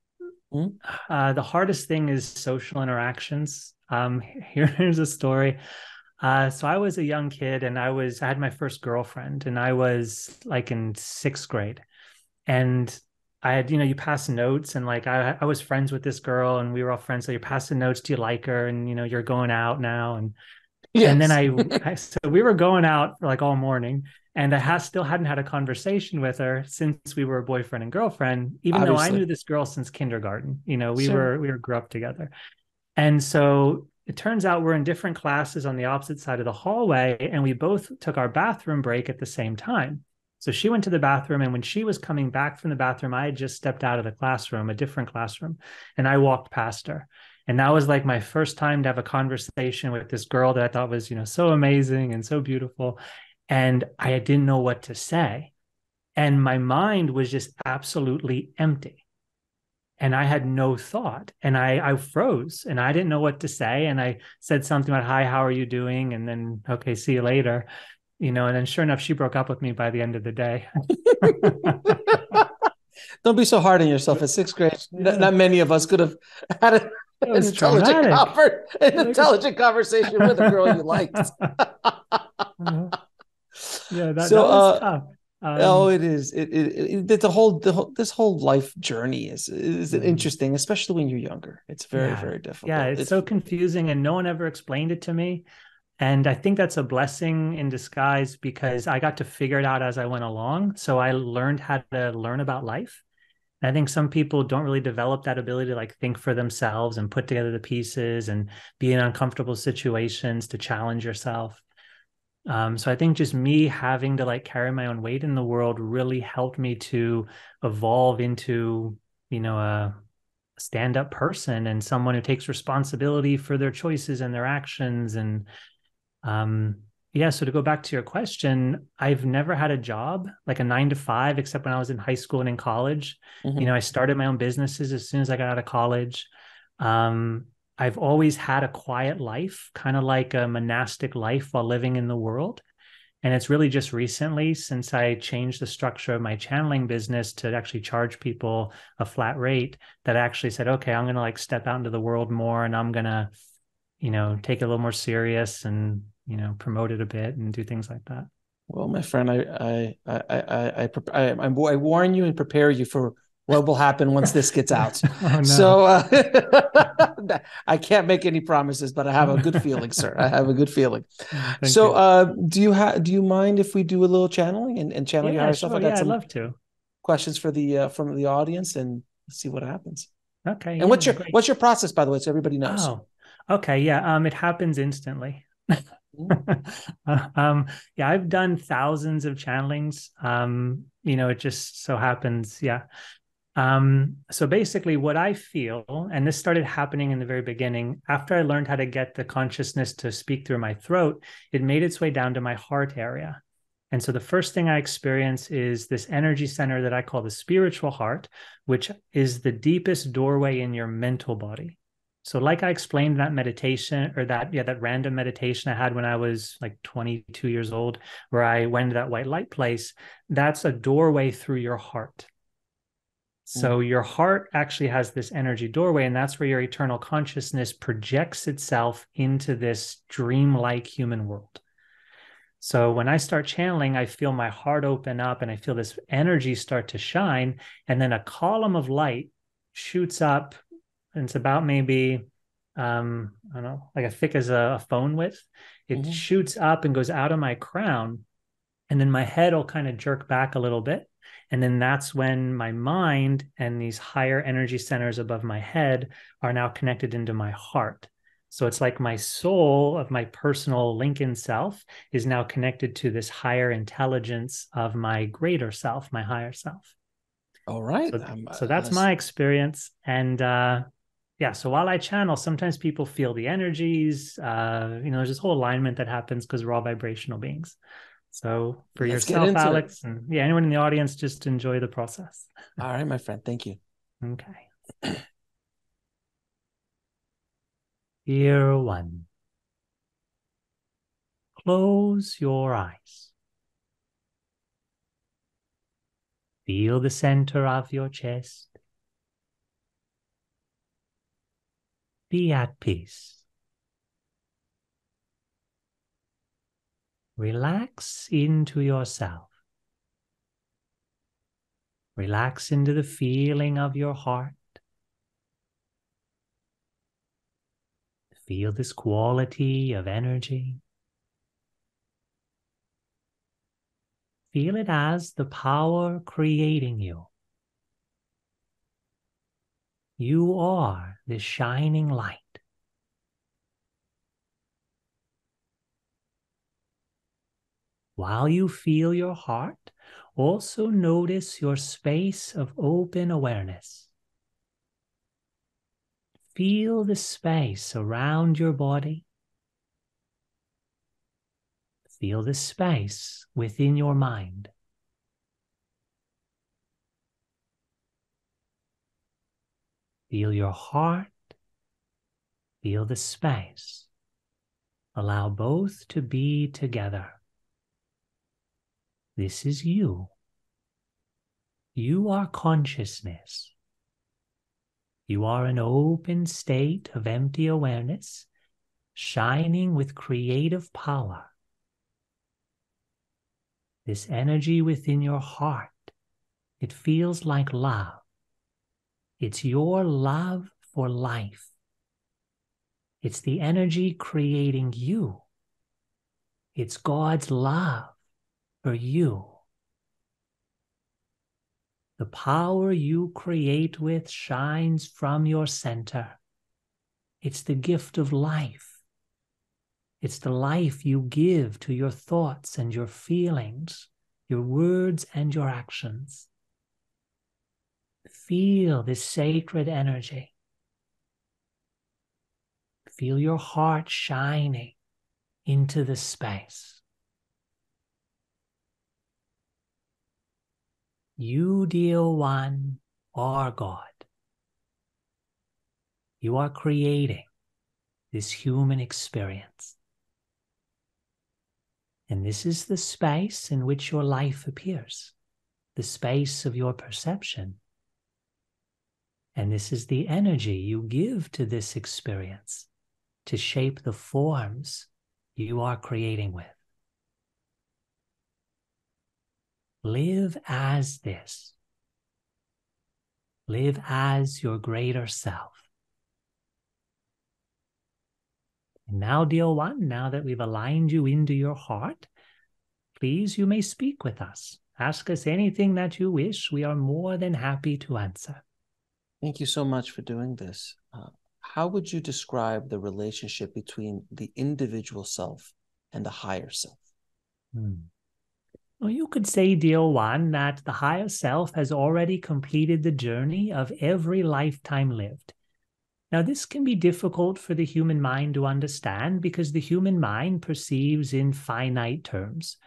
Hmm. The hardest thing is social interactions. Here's a story. So I was a young kid and I had my first girlfriend and I was like in sixth grade. And I had, you pass notes and like I was friends with this girl and we were all friends. So you're passing notes. Do you like her? And you're going out now. And then Yes. so we were going out for like all morning, and still hadn't had a conversation with her since we were boyfriend and girlfriend, even though I knew Obviously. this girl since kindergarten. We Sure. were grew up together. And so it turns out we're in different classes on the opposite side of the hallway, and we both took our bathroom break at the same time. So she went to the bathroom, and when she was coming back from the bathroom, I had just stepped out of the classroom, a different classroom, and I walked past her. And that was like my first time to have a conversation with this girl that I thought was, so amazing and so beautiful. And I didn't know what to say. And my mind was just absolutely empty and I had no thought and I froze and I didn't know what to say. And I said something about, hi, how are you doing? And then, okay, see you later, and then sure enough, she broke up with me by the end of the day. Don't be so hard on yourself. At sixth grade, Yeah, not many of us could have had it was traumatic. an Like it's, intelligent conversation with a girl you liked. yeah, that So, was tough. oh, it is. It's this whole life journey is Mm, interesting, especially when you're younger. It's very, yeah, very yeah, difficult. it's so confusing and no one ever explained it to me. And I think that's a blessing in disguise because I got to figure it out as I went along. So I learned how to learn about life. And I think some people don't really develop that ability to like think for themselves and put together the pieces and be in uncomfortable situations to challenge yourself. So I think just me having to like carry my own weight in the world really helped me to evolve into, a stand-up person and someone who takes responsibility for their choices and their actions. And yeah, so to go back to your question, I've never had a job like a 9 to 5, except when I was in high school and in college. Mhm. I started my own businesses as soon as I got out of college. Um, I've always had a quiet life, kind of like a monastic life while living in the world. And it's really just recently, since I changed the structure of my channeling business to actually charge people a flat rate, that I actually said, okay, I'm going to like step out into the world more and I'm going to, take it a little more serious and, promote it a bit and do things like that. Well, my friend, I warn you and prepare you for what will happen once this gets out. Oh, no. So I can't make any promises, but I have a good feeling, sir. I have a good feeling. Thank So you. do you mind if we do a little channeling and channel your Yeah, higher self? sure. I got Yeah, I'd some love to. questions for the from the audience and see what happens. Okay. And Yeah, great. what's your process, by the way, so everybody knows? Oh, okay. Yeah. It happens instantly. Mhm. Yeah, I've done thousands of channelings. It just so happens. Yeah. So basically, what I feel, and this started happening in the very beginning, after I learned how to get the consciousness to speak through my throat, it made its way down to my heart area. And so the first thing I experience is this energy center that I call the spiritual heart, which is the deepest doorway in your mental body. So like I explained that meditation or that random meditation I had when I was like 22 years old, where I went to that white light place, that's a doorway through your heart. Mm. So your heart actually has this energy doorway, and that's where your eternal consciousness projects itself into this dreamlike human world. So when I start channeling, I feel my heart open up and I feel this energy start to shine. And then a column of light shoots up, and it's about maybe, I don't know, like as thick as a phone width. It Hmm. shoots up and goes out of my crown. And then my head will kind of jerk back a little bit. And then that's when my mind and these higher energy centers above my head are now connected into my heart. So it's like my soul of my personal Lincoln self is now connected to this higher intelligence of my greater self, my higher self. All right. So that's my experience. And yeah, so while I channel, sometimes people feel the energies. There's this whole alignment that happens because we're all vibrational beings. So for Let's get yourself, into it. Alex, and yeah, anyone in the audience, just enjoy the process. All right, my friend. Thank you. Okay. Year one. Close your eyes. Feel the center of your chest. Be at peace. Relax into yourself. Relax into the feeling of your heart. Feel this quality of energy. Feel it as the power creating you. You are this shining light. While you feel your heart, also notice your space of open awareness. Feel the space around your body. Feel the space within your mind. Feel your heart. Feel the space. Allow both to be together. This is you. You are consciousness. You are an open state of empty awareness, shining with creative power. This energy within your heart, it feels like love. It's your love for life. It's the energy creating you. It's God's love for you. The power you create with shines from your center. It's the gift of life. It's the life you give to your thoughts and your feelings, your words and your actions. Feel this sacred energy. Feel your heart shining into the space. You, dear one, are God. You are creating this human experience. And this is the space in which your life appears, the space of your perception. And this is the energy you give to this experience to shape the forms you are creating with. Live as this. Live as your greater self. And now, dear one, now that we've aligned you into your heart, please, you may speak with us. Ask us anything that you wish. We are more than happy to answer. Thank you so much for doing this. How would you describe the relationship between the individual self and the higher self? Well, you could say, dear one, that the higher self has already completed the journey of every lifetime lived. Now, this can be difficult for the human mind to understand because the human mind perceives in finite terms.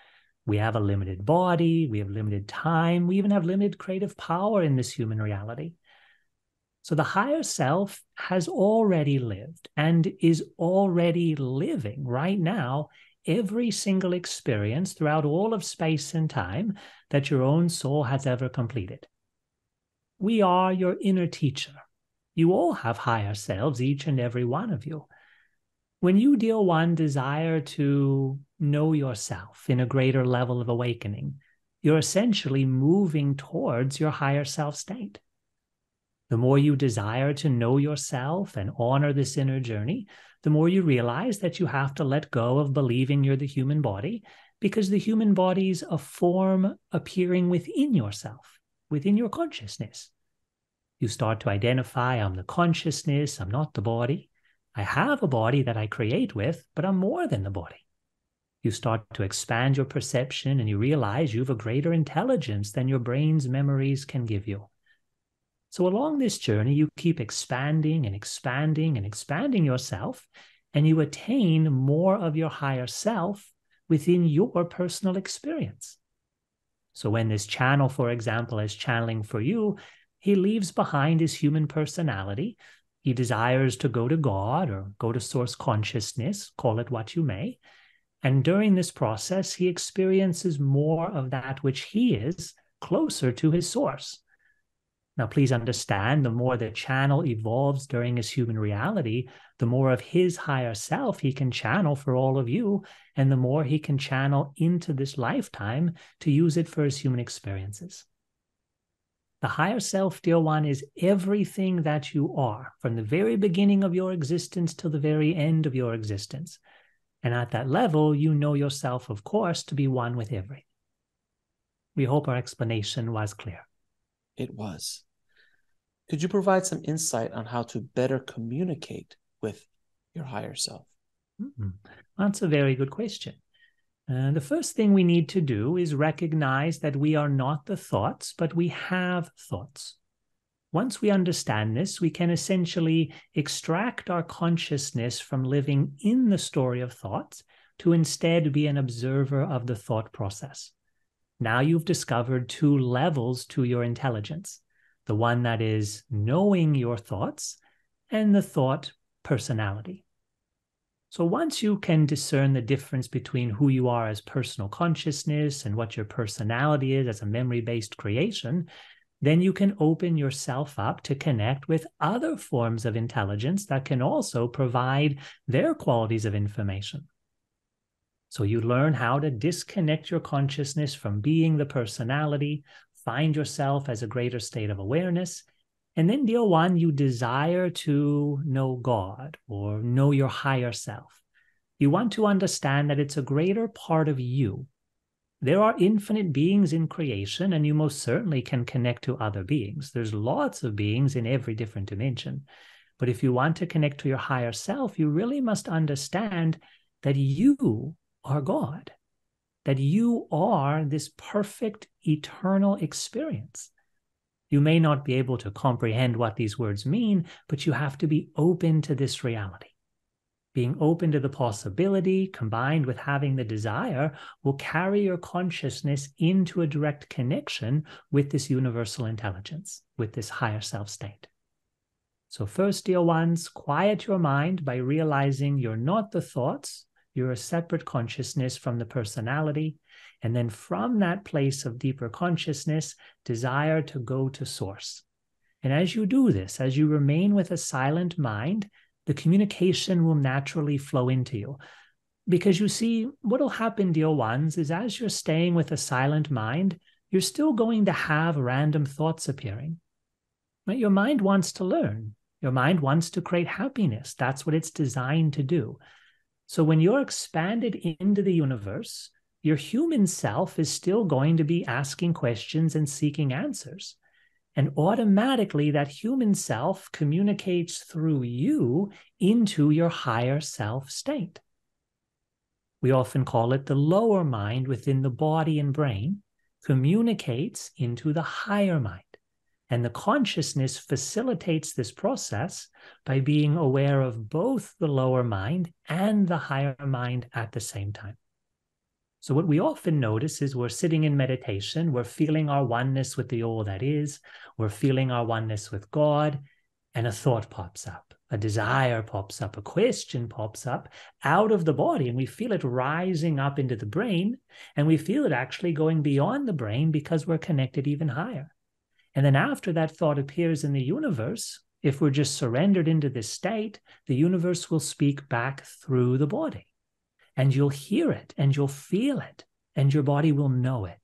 We have a limited body, we have limited time, we even have limited creative power in this human reality. So the higher self has already lived and is already living right now every single experience throughout all of space and time that your own soul has ever completed. We are your inner teacher. You all have higher selves, each and every one of you. When you, dear one, desire to know yourself in a greater level of awakening, you're essentially moving towards your higher self state. The more you desire to know yourself and honor this inner journey, the more you realize that you have to let go of believing you're the human body, because the human body's a form appearing within yourself, within your consciousness. You start to identify, I'm the consciousness, I'm not the body. I have a body that I create with, but I'm more than the body. You start to expand your perception and you realize you have a greater intelligence than your brain's memories can give you. So along this journey, you keep expanding and expanding and expanding yourself, and you attain more of your higher self within your personal experience. So when this channel, for example, is channeling for you, he leaves behind his human personality. He desires to go to God or go to source consciousness, call it what you may. And during this process, he experiences more of that which he is closer to his source. Now, please understand, the more the channel evolves during his human reality, the more of his higher self he can channel for all of you, and the more he can channel into this lifetime to use it for his human experiences. The higher self, dear one, is everything that you are, from the very beginning of your existence to the very end of your existence. And at that level, you know yourself, of course, to be one with everything. We hope our explanation was clear. It was. Could you provide some insight on how to better communicate with your higher self? That's a very good question. The first thing we need to do is recognize that we are not the thoughts, but we have thoughts. Once we understand this, we can essentially extract our consciousness from living in the story of thoughts to instead be an observer of the thought process. Now you've discovered two levels to your intelligence: the one that is knowing your thoughts and the thought personality. So once you can discern the difference between who you are as personal consciousness and what your personality is as a memory-based creation, then you can open yourself up to connect with other forms of intelligence that can also provide their qualities of information. So you learn how to disconnect your consciousness from being the personality, find yourself as a greater state of awareness, and then, dear one, you desire to know God or know your higher self. You want to understand that it's a greater part of you. There are infinite beings in creation, and you most certainly can connect to other beings. There's lots of beings in every different dimension. But if you want to connect to your higher self, you really must understand that you are God, that you are this perfect eternal experience. You may not be able to comprehend what these words mean, but you have to be open to this reality. Being open to the possibility, combined with having the desire, will carry your consciousness into a direct connection with this universal intelligence, with this higher self state. So first, dear ones, quiet your mind by realizing you're not the thoughts, you're a separate consciousness from the personality. And then from that place of deeper consciousness, desire to go to source. And as you do this, as you remain with a silent mind, the communication will naturally flow into you. Because you see, what will happen, dear ones, is as you're staying with a silent mind, you're still going to have random thoughts appearing. But your mind wants to learn. Your mind wants to create happiness. That's what it's designed to do. So when you're expanded into the universe, your human self is still going to be asking questions and seeking answers. And automatically that human self communicates through you into your higher self state. We often call it the lower mind within the body and brain, communicates into the higher mind. And the consciousness facilitates this process by being aware of both the lower mind and the higher mind at the same time. So what we often notice is we're sitting in meditation, we're feeling our oneness with the all that is, we're feeling our oneness with God, and a thought pops up, a desire pops up, a question pops up out of the body, and we feel it rising up into the brain, and we feel it actually going beyond the brain because we're connected even higher. And then after that thought appears in the universe, if we're just surrendered into this state, the universe will speak back through the body, and you'll hear it, and you'll feel it, and your body will know it.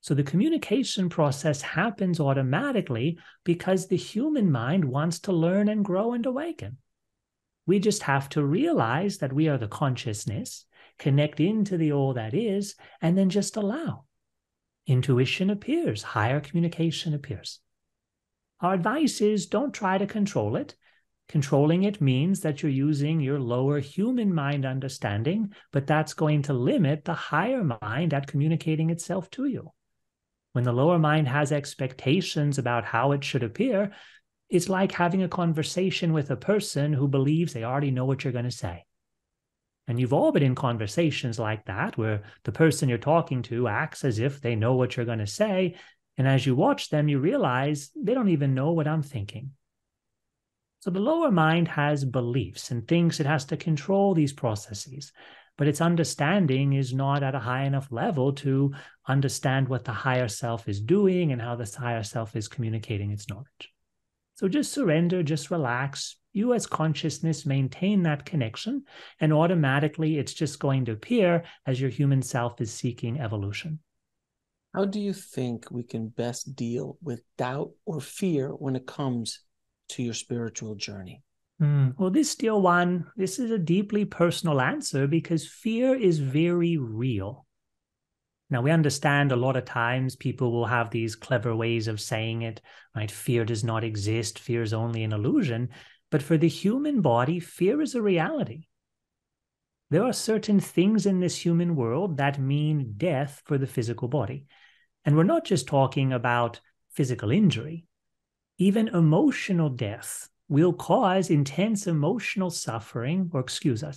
So the communication process happens automatically because the human mind wants to learn and grow and awaken. We just have to realize that we are the consciousness, connect into the all that is, and then just allow. Intuition appears, higher communication appears. Our advice is don't try to control it. Controlling it means that you're using your lower human mind understanding, but that's going to limit the higher mind at communicating itself to you. When the lower mind has expectations about how it should appear, it's like having a conversation with a person who believes they already know what you're going to say. And you've all been in conversations like that, where the person you're talking to acts as if they know what you're going to say. And as you watch them, you realize they don't even know what I'm thinking. So the lower mind has beliefs and thinks it has to control these processes, but its understanding is not at a high enough level to understand what the higher self is doing and how the higher self is communicating its knowledge. So just surrender, just relax. You as consciousness maintain that connection, and automatically it's just going to appear as your human self is seeking evolution. How do you think we can best deal with doubt or fear when it comes to your spiritual journey? Well, this is a deeply personal answer because fear is very real. Now, we understand a lot of times people will have these clever ways of saying it, right? Fear does not exist. Fear is only an illusion. But for the human body, fear is a reality. There are certain things in this human world that mean death for the physical body. And we're not just talking about physical injury. Even emotional death will cause intense emotional suffering,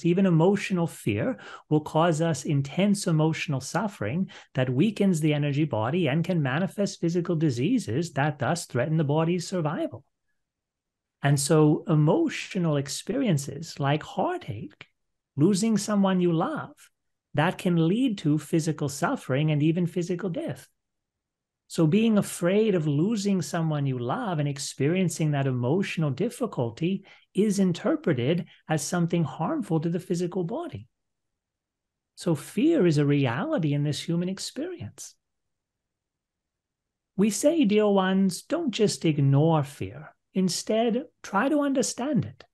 even emotional fear will cause us intense emotional suffering that weakens the energy body and can manifest physical diseases that thus threaten the body's survival. And so emotional experiences like heartache, losing someone you love, that can lead to physical suffering and even physical death. So being afraid of losing someone you love and experiencing that emotional difficulty is interpreted as something harmful to the physical body. So fear is a reality in this human experience. We say, dear ones, don't just ignore fear. Instead, try to understand it.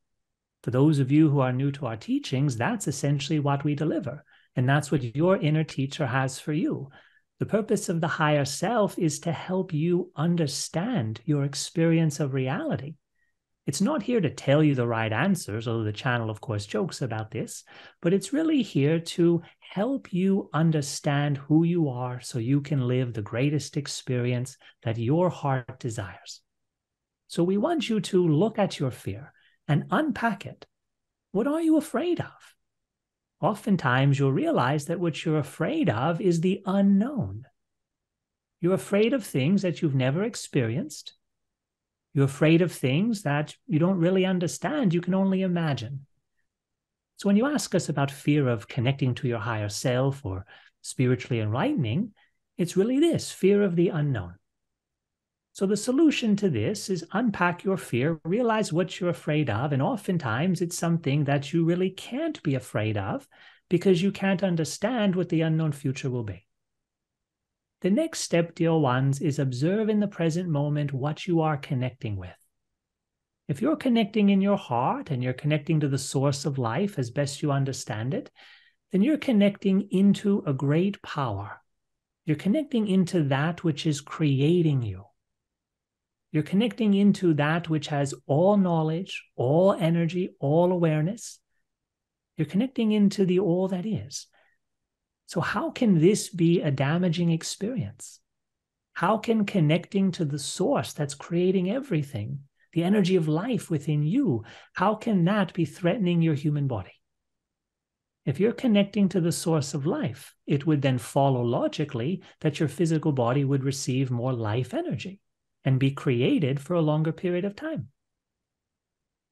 For those of you who are new to our teachings, that's essentially what we deliver. And that's what your inner teacher has for you. The purpose of the higher self is to help you understand your experience of reality. It's not here to tell you the right answers, although the channel, of course, jokes about this, but it's really here to help you understand who you are so you can live the greatest experience that your heart desires. So we want you to look at your fear and unpack it. What are you afraid of? Oftentimes, you'll realize that what you're afraid of is the unknown. You're afraid of things that you've never experienced. You're afraid of things that you don't really understand. You can only imagine. So when you ask us about fear of connecting to your higher self or spiritually enlightening, it's really this, fear of the unknown. So the solution to this is unpack your fear, realize what you're afraid of, and oftentimes it's something that you really can't be afraid of because you can't understand what the unknown future will be. The next step, dear ones, is observe in the present moment what you are connecting with. If you're connecting in your heart and you're connecting to the source of life as best you understand it, then you're connecting into a great power. You're connecting into that which is creating you. You're connecting into that which has all knowledge, all energy, all awareness. You're connecting into the all that is. So how can this be a damaging experience? How can connecting to the source that's creating everything, the energy of life within you, how can that be threatening your human body? If you're connecting to the source of life, it would then follow logically that your physical body would receive more life energy and be created for a longer period of time.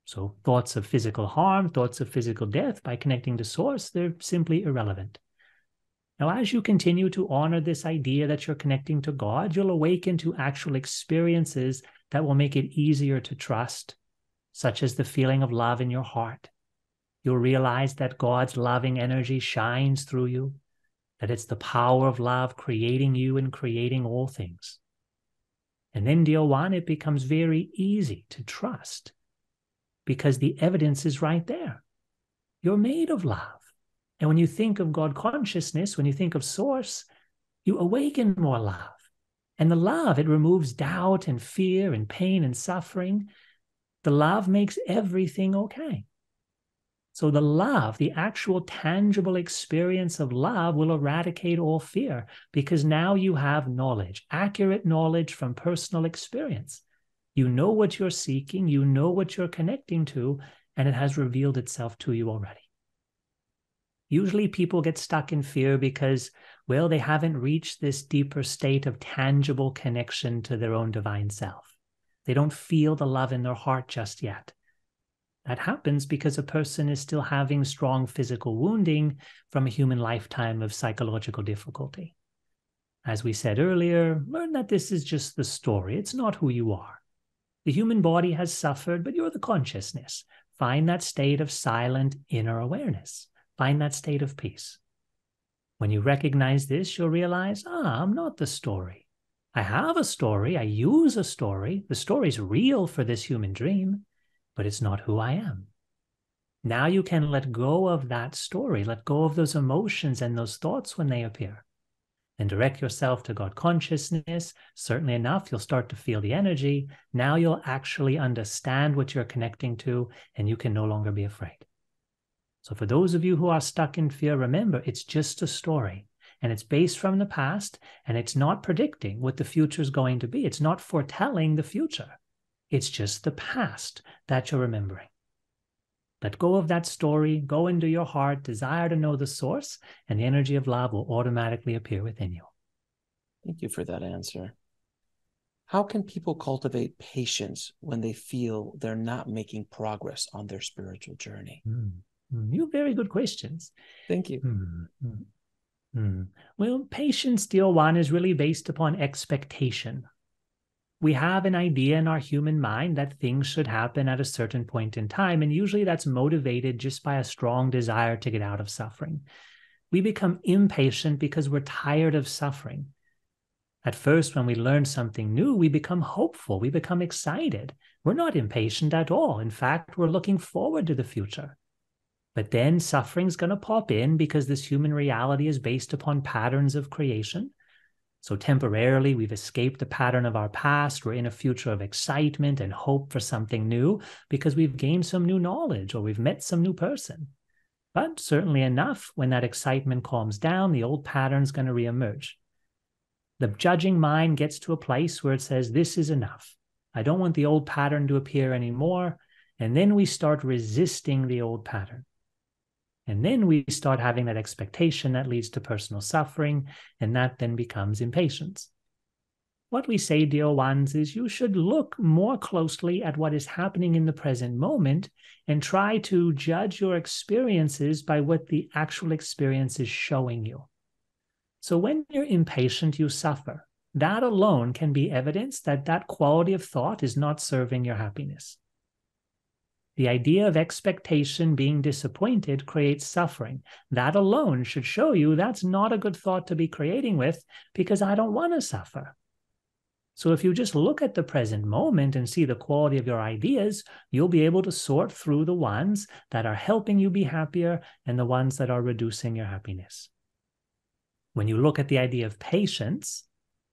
So thoughts of physical harm, thoughts of physical death, by connecting to source, they're simply irrelevant. Now, as you continue to honor this idea that you're connecting to God, you'll awaken to actual experiences that will make it easier to trust, such as the feeling of love in your heart. You'll realize that God's loving energy shines through you, that it's the power of love creating you and creating all things. And then, dear one, it becomes very easy to trust because the evidence is right there. You're made of love. And when you think of God consciousness, when you think of source, you awaken more love. And the love, it removes doubt and fear and pain and suffering. The love makes everything okay. So the love, the actual tangible experience of love, will eradicate all fear because now you have knowledge, accurate knowledge from personal experience. You know what you're seeking, you know what you're connecting to, and it has revealed itself to you already. Usually people get stuck in fear because, well, they haven't reached this deeper state of tangible connection to their own divine self. They don't feel the love in their heart just yet. That happens because a person is still having strong physical wounding from a human lifetime of psychological difficulty. As we said earlier, learn that this is just the story. It's not who you are. The human body has suffered, but you're the consciousness. Find that state of silent inner awareness. Find that state of peace. When you recognize this, you'll realize, I'm not the story. I have a story. I use a story. The story's real for this human dream, but it's not who I am. Now you can let go of that story, let go of those emotions and those thoughts when they appear, and direct yourself to God consciousness. Certainly enough, you'll start to feel the energy. Now you'll actually understand what you're connecting to, and you can no longer be afraid. So for those of you who are stuck in fear, remember, it's just a story, and it's based from the past, and it's not predicting what the future is going to be. It's not foretelling the future. It's just the past that you're remembering. Let go of that story, go into your heart, desire to know the source, and the energy of love will automatically appear within you. Thank you for that answer. How can people cultivate patience when they feel they're not making progress on their spiritual journey? You have very good questions. Thank you. Well, patience, dear one, is really based upon expectation. We have an idea in our human mind that things should happen at a certain point in time, and usually that's motivated just by a strong desire to get out of suffering. We become impatient because we're tired of suffering. At first, when we learn something new, we become hopeful, we become excited. We're not impatient at all. In fact, we're looking forward to the future. But then suffering's going to pop in because this human reality is based upon patterns of creation. So temporarily, we've escaped the pattern of our past. We're in a future of excitement and hope for something new because we've gained some new knowledge or we've met some new person. But certainly enough, when that excitement calms down, the old pattern's going to reemerge. The judging mind gets to a place where it says, this is enough. I don't want the old pattern to appear anymore. And then we start resisting the old pattern. And then we start having that expectation that leads to personal suffering, and that then becomes impatience. What we say, dear ones, is you should look more closely at what is happening in the present moment and try to judge your experiences by what the actual experience is showing you. So when you're impatient, you suffer. That alone can be evidence that that quality of thought is not serving your happiness. The idea of expectation being disappointed creates suffering. That alone should show you that's not a good thought to be creating with because I don't want to suffer. So if you just look at the present moment and see the quality of your ideas, you'll be able to sort through the ones that are helping you be happier and the ones that are reducing your happiness. When you look at the idea of patience,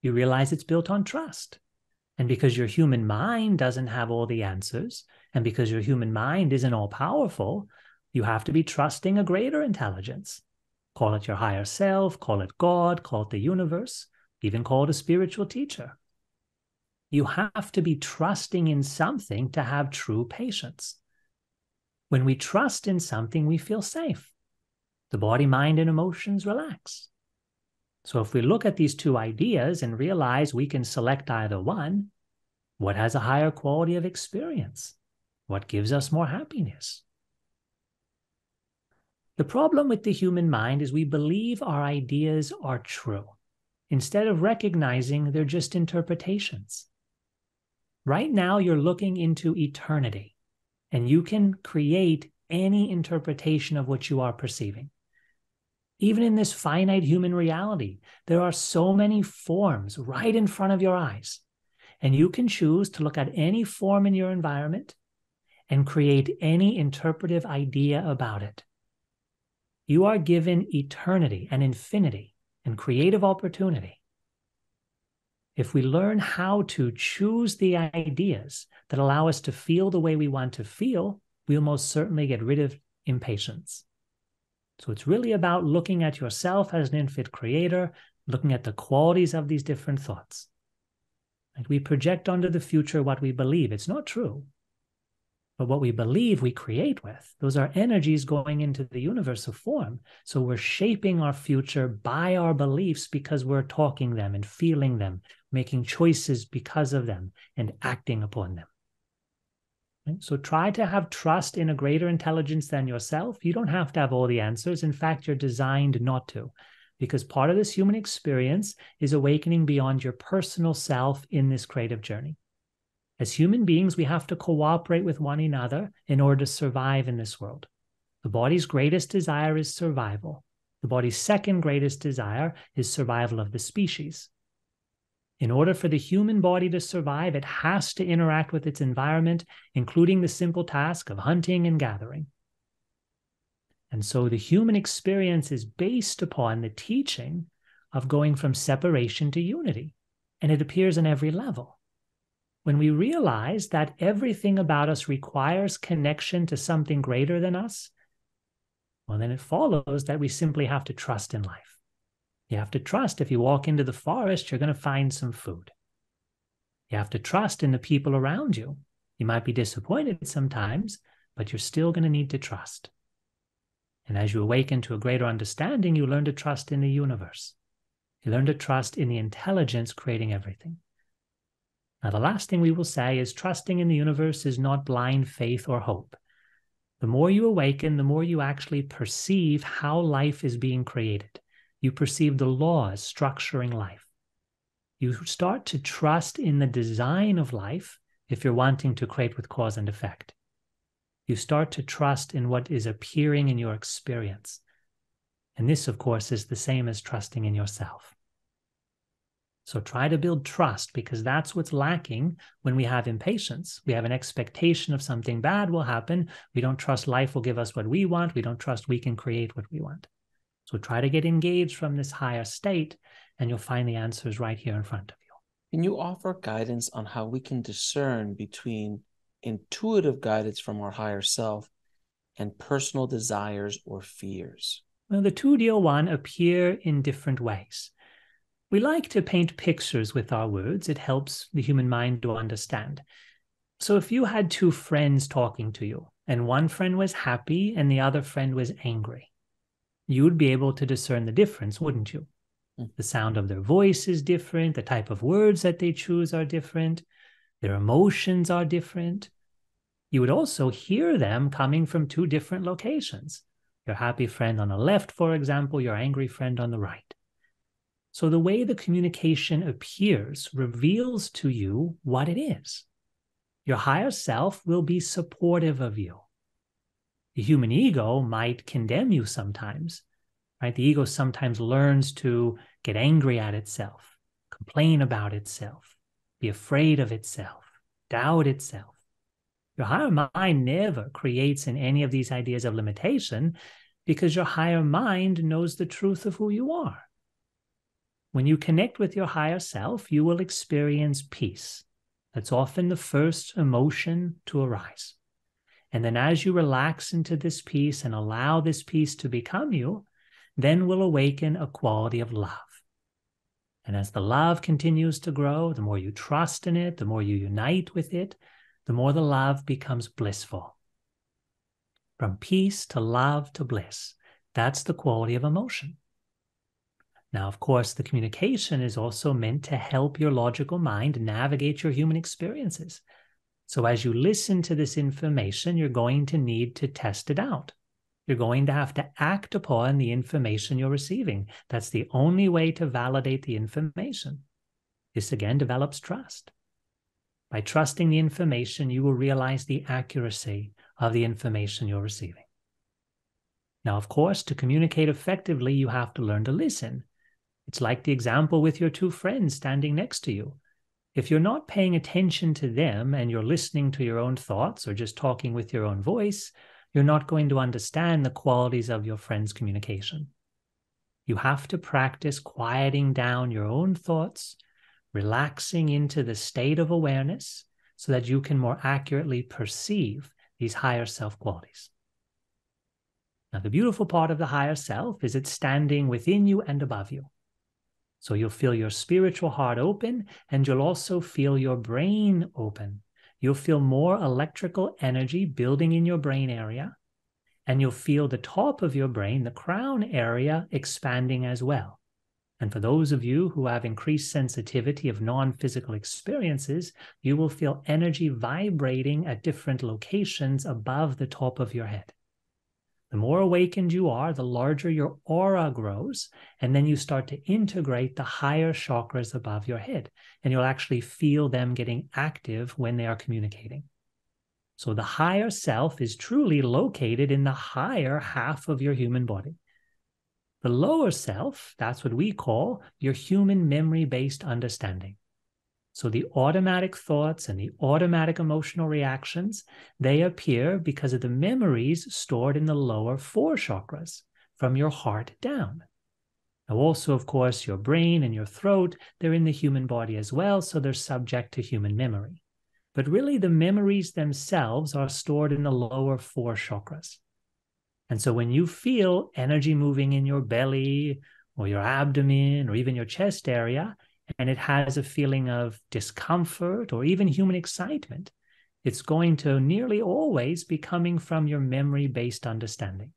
you realize it's built on trust. And because your human mind doesn't have all the answers, and because your human mind isn't all-powerful, you have to be trusting a greater intelligence. Call it your higher self, call it God, call it the universe, even call it a spiritual teacher. You have to be trusting in something to have true patience. When we trust in something, we feel safe. The body, mind, and emotions relax. So if we look at these two ideas and realize we can select either one, what has a higher quality of experience? What gives us more happiness? The problem with the human mind is we believe our ideas are true, instead of recognizing they're just interpretations. Right now, you're looking into eternity, and you can create any interpretation of what you are perceiving. Even in this finite human reality, there are so many forms right in front of your eyes, and you can choose to look at any form in your environment and create any interpretive idea about it. You are given eternity and infinity and creative opportunity. If we learn how to choose the ideas that allow us to feel the way we want to feel, we'll most certainly get rid of impatience. So it's really about looking at yourself as an infinite creator, looking at the qualities of these different thoughts. And we project onto the future what we believe. It's not true. But what we believe we create with, those are energies going into the universe of form. So we're shaping our future by our beliefs because we're talking them and feeling them, making choices because of them, and acting upon them. Right? So try to have trust in a greater intelligence than yourself. You don't have to have all the answers. In fact, you're designed not to, because part of this human experience is awakening beyond your personal self in this creative journey. As human beings, we have to cooperate with one another in order to survive in this world. The body's greatest desire is survival. The body's second greatest desire is survival of the species. In order for the human body to survive, it has to interact with its environment, including the simple task of hunting and gathering. And so the human experience is based upon the teaching of going from separation to unity, and it appears on every level. When we realize that everything about us requires connection to something greater than us, well, then it follows that we simply have to trust in life. You have to trust if you walk into the forest, you're going to find some food. You have to trust in the people around you. You might be disappointed sometimes, but you're still going to need to trust. And as you awaken to a greater understanding, you learn to trust in the universe. You learn to trust in the intelligence creating everything. Now, the last thing we will say is trusting in the universe is not blind faith or hope. The more you awaken, the more you actually perceive how life is being created. You perceive the laws structuring life. You start to trust in the design of life if you're wanting to create with cause and effect. You start to trust in what is appearing in your experience. And this, of course, is the same as trusting in yourself. So try to build trust, because that's what's lacking when we have impatience. We have an expectation of something bad will happen. We don't trust life will give us what we want. We don't trust we can create what we want. So try to get engaged from this higher state, and you'll find the answers right here in front of you. Can you offer guidance on how we can discern between intuitive guidance from our higher self and personal desires or fears? Well, the two deal one appear in different ways. We like to paint pictures with our words. It helps the human mind to understand. So if you had two friends talking to you, and one friend was happy and the other friend was angry, you would be able to discern the difference, wouldn't you? The sound of their voice is different. The type of words that they choose are different. Their emotions are different. You would also hear them coming from two different locations. Your happy friend on the left, for example, your angry friend on the right. So the way the communication appears reveals to you what it is. Your higher self will be supportive of you. The human ego might condemn you sometimes, right? The ego sometimes learns to get angry at itself, complain about itself, be afraid of itself, doubt itself. Your higher mind never creates in any of these ideas of limitation, because your higher mind knows the truth of who you are. When you connect with your higher self, you will experience peace. That's often the first emotion to arise. And then as you relax into this peace and allow this peace to become you, then will awaken a quality of love. And as the love continues to grow, the more you trust in it, the more you unite with it, the more the love becomes blissful. From peace to love to bliss, that's the quality of emotion. Now, of course, the communication is also meant to help your logical mind navigate your human experiences. So as you listen to this information, you're going to need to test it out. You're going to have to act upon the information you're receiving. That's the only way to validate the information. This again develops trust. By trusting the information, you will realize the accuracy of the information you're receiving. Now, of course, to communicate effectively, you have to learn to listen. It's like the example with your two friends standing next to you. If you're not paying attention to them and you're listening to your own thoughts or just talking with your own voice, you're not going to understand the qualities of your friend's communication. You have to practice quieting down your own thoughts, relaxing into the state of awareness so that you can more accurately perceive these higher self qualities. Now, the beautiful part of the higher self is it's standing within you and above you. So you'll feel your spiritual heart open, and you'll also feel your brain open. You'll feel more electrical energy building in your brain area, and you'll feel the top of your brain, the crown area, expanding as well. And for those of you who have increased sensitivity of non-physical experiences, you will feel energy vibrating at different locations above the top of your head. The more awakened you are, the larger your aura grows, and then you start to integrate the higher chakras above your head, and you'll actually feel them getting active when they are communicating. So the higher self is truly located in the higher half of your human body. The lower self, that's what we call your human memory-based understanding. So the automatic thoughts and the automatic emotional reactions, they appear because of the memories stored in the lower 4 chakras from your heart down. Now also, of course, your brain and your throat, they're in the human body as well, so they're subject to human memory. But really the memories themselves are stored in the lower 4 chakras. And so when you feel energy moving in your belly or your abdomen or even your chest area, and it has a feeling of discomfort or even human excitement, it's going to nearly always be coming from your memory-based understanding.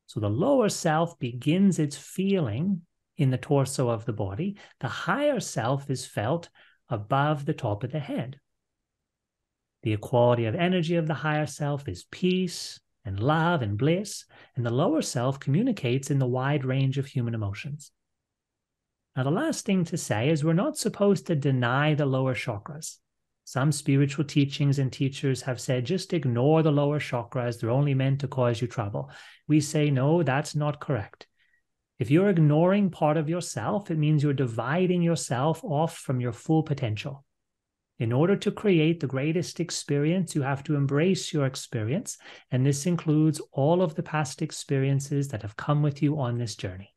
So the lower self begins its feeling in the torso of the body. The higher self is felt above the top of the head. The equality of energy of the higher self is peace and love and bliss, and the lower self communicates in the wide range of human emotions. Now, the last thing to say is we're not supposed to deny the lower chakras. Some spiritual teachings and teachers have said, just ignore the lower chakras. They're only meant to cause you trouble. We say, no, that's not correct. If you're ignoring part of yourself, it means you're dividing yourself off from your full potential. In order to create the greatest experience, you have to embrace your experience, and this includes all of the past experiences that have come with you on this journey.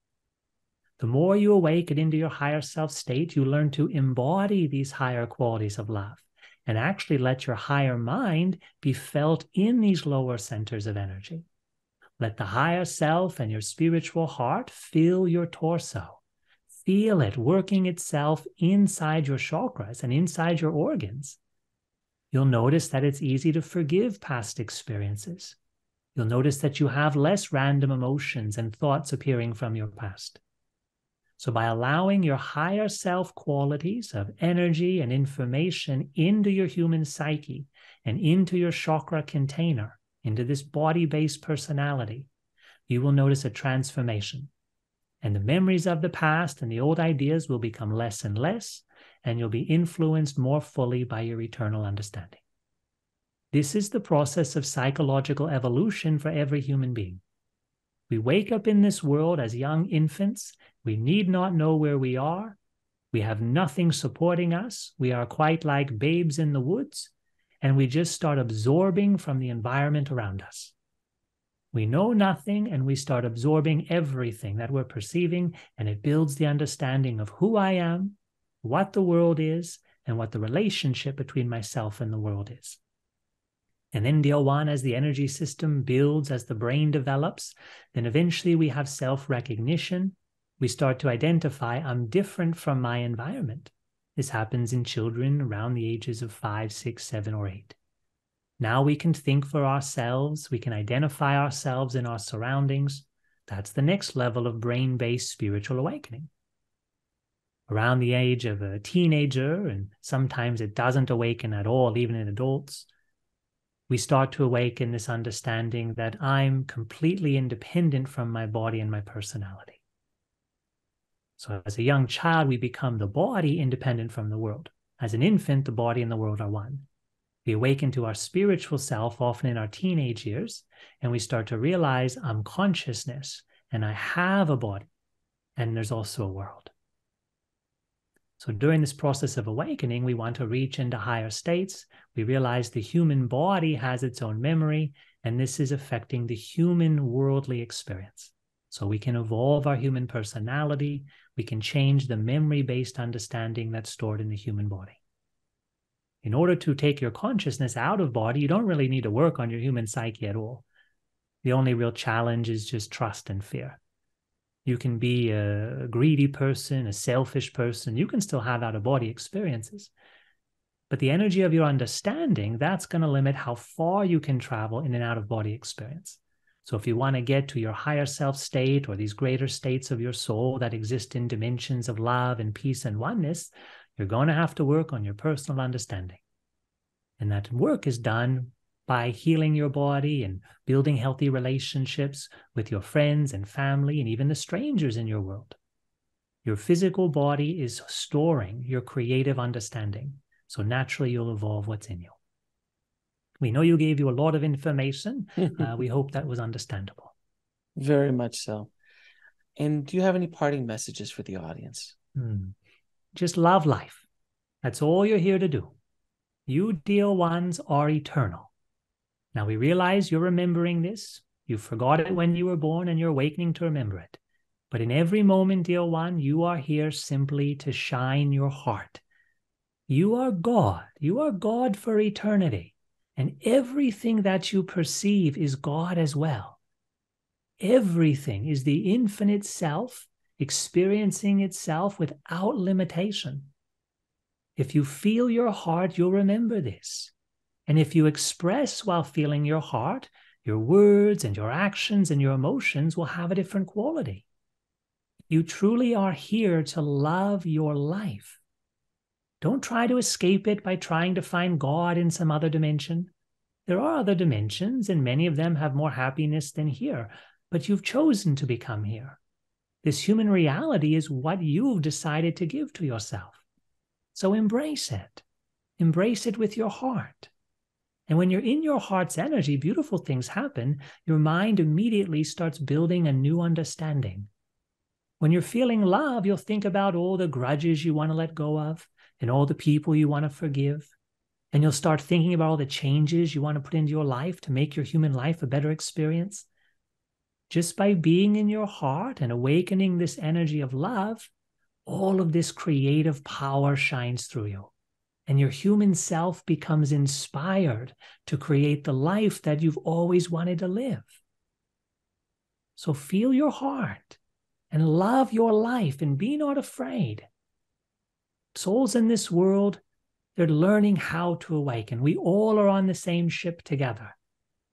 The more you awaken into your higher self state, you learn to embody these higher qualities of love and actually let your higher mind be felt in these lower centers of energy. Let the higher self and your spiritual heart fill your torso. Feel it working itself inside your chakras and inside your organs. You'll notice that it's easy to forgive past experiences. You'll notice that you have less random emotions and thoughts appearing from your past. So by allowing your higher self qualities of energy and information into your human psyche and into your chakra container, into this body-based personality, you will notice a transformation. And the memories of the past and the old ideas will become less and less, and you'll be influenced more fully by your eternal understanding. This is the process of psychological evolution for every human being. We wake up in this world as young infants. We need not know where we are. We have nothing supporting us. We are quite like babes in the woods, and we just start absorbing from the environment around us. We know nothing, and we start absorbing everything that we're perceiving, and it builds the understanding of who I am, what the world is, and what the relationship between myself and the world is. And then deal one, as the energy system builds, as the brain develops, then eventually we have self-recognition. We start to identify, I'm different from my environment. This happens in children around the ages of 5, 6, 7, or 8. Now we can think for ourselves. We can identify ourselves in our surroundings. That's the next level of brain-based spiritual awakening. around the age of a teenager, and sometimes it doesn't awaken at all, even in adults, we start to awaken this understanding that I'm completely independent from my body and my personality. So as a young child, we become the body independent from the world. As an infant, the body and the world are one. We awaken to our spiritual self often in our teenage years, and we start to realize I'm consciousness and I have a body, and there's also a world. So during this process of awakening, we want to reach into higher states. We realize the human body has its own memory, and this is affecting the human worldly experience. So we can evolve our human personality. We can change the memory-based understanding that's stored in the human body. In order to take your consciousness out of body, you don't really need to work on your human psyche at all. The only real challenge is just trust and fear. You can be a greedy person, a selfish person. You can still have out-of-body experiences. But the energy of your understanding, that's going to limit how far you can travel in an out-of-body experience. So if you want to get to your higher self state or these greater states of your soul that exist in dimensions of love and peace and oneness, you're going to have to work on your personal understanding. And that work is done by healing your body and building healthy relationships with your friends and family and even the strangers in your world. Your physical body is storing your creative understanding. So naturally, you'll evolve what's in you. We know you gave you a lot of information. We hope that was understandable. Very much so. And do you have any parting messages for the audience? Just love life. That's all you're here to do. You deal ones are eternal. Now we realize you're remembering this. You forgot it when you were born and you're awakening to remember it. But in every moment, dear one, you are here simply to shine your heart. You are God. You are God for eternity. And everything that you perceive is God as well. Everything is the infinite self experiencing itself without limitation. If you feel your heart, you'll remember this. And if you express while feeling your heart, your words and your actions and your emotions will have a different quality. You truly are here to love your life. Don't try to escape it by trying to find God in some other dimension. There are other dimensions, and many of them have more happiness than here, but you've chosen to become here. This human reality is what you've decided to give to yourself. So embrace it. Embrace it with your heart. And when you're in your heart's energy, beautiful things happen. Your mind immediately starts building a new understanding. When you're feeling love, you'll think about all the grudges you want to let go of and all the people you want to forgive. And you'll start thinking about all the changes you want to put into your life to make your human life a better experience. Just by being in your heart and awakening this energy of love, all of this creative power shines through you. And your human self becomes inspired to create the life that you've always wanted to live. So feel your heart and love your life and be not afraid. Souls in this world, they're learning how to awaken. We all are on the same ship together.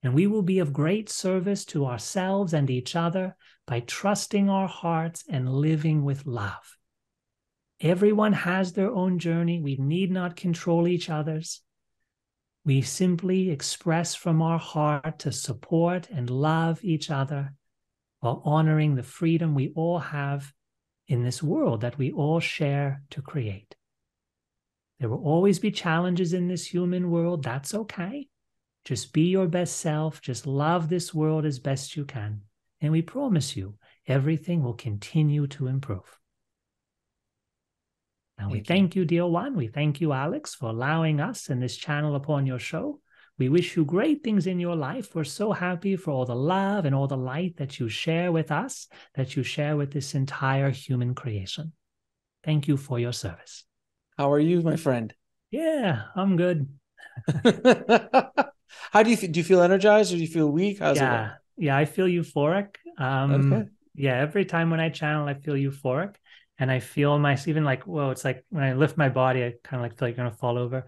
And we will be of great service to ourselves and each other by trusting our hearts and living with love. Everyone has their own journey. We need not control each other's. We simply express from our heart to support and love each other while honoring the freedom we all have in this world that we all share to create. There will always be challenges in this human world. That's okay. Just be your best self. Just love this world as best you can. And we promise you, everything will continue to improve. Now, we thank you, dear one. We thank you, Alex, for allowing us and this channel upon your show. We wish you great things in your life. We're so happy for all the love and all the light that you share with us, that you share with this entire human creation. Thank you for your service. How are you, my friend? Yeah, I'm good. How do you feel energized or do you feel weak? How's it going? Yeah, I feel euphoric. Okay. Yeah, every time when I channel, I feel euphoric. And I feel even like, whoa, it's like when I lift my body, I kind of like feel like I'm going to fall over.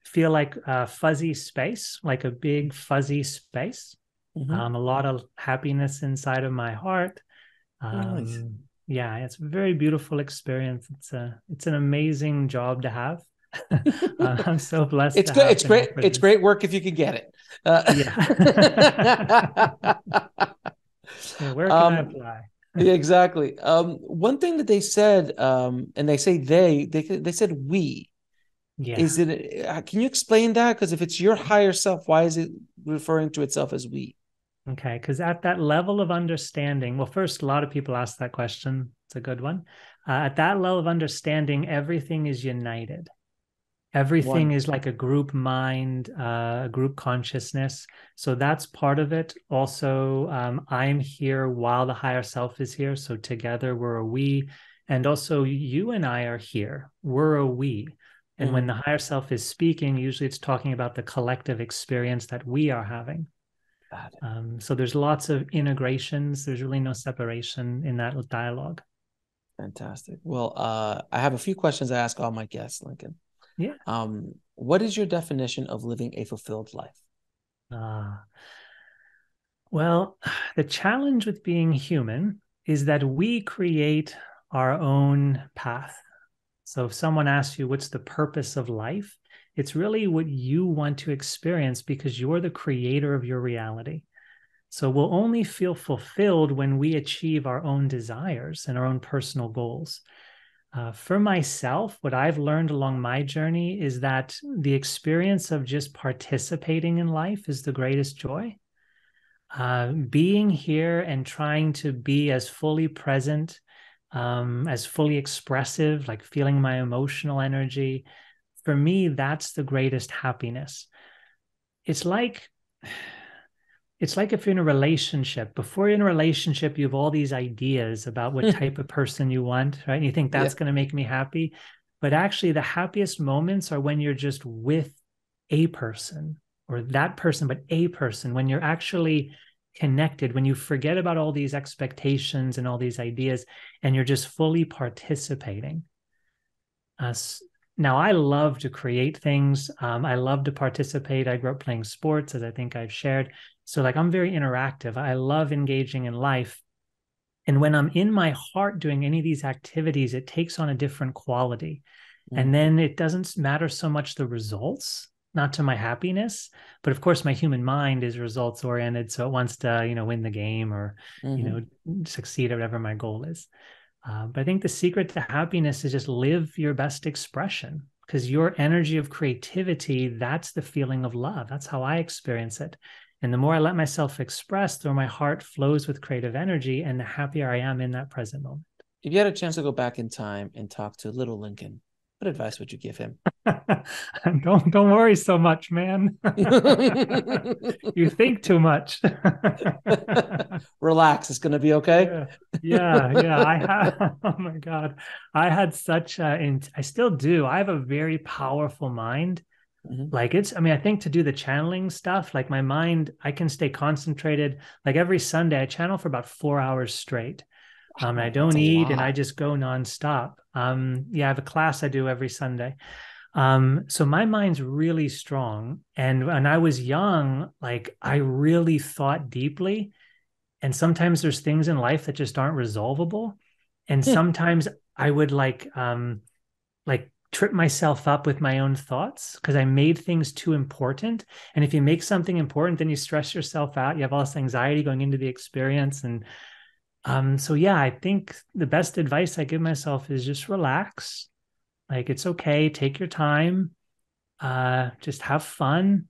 Feel like a fuzzy space, like a big fuzzy space. A lot of happiness inside of my heart. Nice. Yeah, it's a very beautiful experience. It's an amazing job to have. I'm so blessed It's to good. have It's been great. offered It's this. great work if you can get it. Yeah. Yeah, where can I um, apply? yeah, exactly. One thing that they said, and they say they said we. Yeah. Is it? Can you explain that? Because if it's your higher self, why is it referring to itself as we? Okay, because at that level of understanding, well, first, a lot of people ask that question. It's a good one. At that level of understanding, everything is united. Everything One. is like a group mind, a group consciousness. So that's part of it. Also, I'm here while the higher self is here. So together we're a we. And also, you and I are here. We're a we. And when Mm-hmm. the higher self is speaking, usually it's talking about the collective experience that we are having. Got it. So there's lots of integrations. There's really no separation in that dialogue. Fantastic. Well, I have a few questions I ask all my guests, Lincoln. Yeah. What is your definition of living a fulfilled life? Uh, well, the challenge with being human is that we create our own path. So if someone asks you, what's the purpose of life? It's really what you want to experience because you're the creator of your reality. So we'll only feel fulfilled when we achieve our own desires and our own personal goals. For myself, what I've learned along my journey is that the experience of just participating in life is the greatest joy. Being here and trying to be as fully present, as fully expressive, like feeling my emotional energy, for me, that's the greatest happiness. It's like it's like if you're in a relationship, before you're in a relationship, you have all these ideas about what type of person you want, right? And you think Yeah. that's going to make me happy. But actually, the happiest moments are when you're just with a person or that person, but a person, when you're actually connected, when you forget about all these expectations and all these ideas, and you're just fully participating. Uh, Now, I love to create things. I love to participate. I grew up playing sports, as I think I've shared. So, like, I'm very interactive. I love engaging in life. And when I'm in my heart doing any of these activities, it takes on a different quality. And Mm-hmm. then it doesn't matter so much the results, not to my happiness, but of course, my human mind is results oriented. So it wants to, win the game or, you Mm-hmm. know, succeed at whatever my goal is. But I think the secret to happiness is just live your best expression because your energy of creativity, that's the feeling of love. That's how I experience it. And the more I let myself express, the more my heart flows with creative energy and the happier I am in that present moment. If you had a chance to go back in time and talk to little Lincoln, what advice would you give him? Don't worry so much, man. You think too much. Relax, it's going to be okay. Yeah, yeah. I have. Oh my God, I had such a. I still do. I have a very powerful mind. Mm-hmm. Like it's. I mean, I think to do the channeling stuff, like my mind, I can stay concentrated. Like every Sunday, I channel for about 4 hours straight. And I Oh, that's don't a eat, and I lot. just go nonstop. Yeah, I have a class I do every Sunday. So my mind's really strong. And when I was young, like I really thought deeply. And sometimes there's things in life that just aren't resolvable. And sometimes I would like trip myself up with my own thoughts because I made things too important. And if you make something important, then you stress yourself out. You have all this anxiety going into the experience. And so yeah, I think the best advice I give myself is just relax. Like it's okay, take your time, just have fun.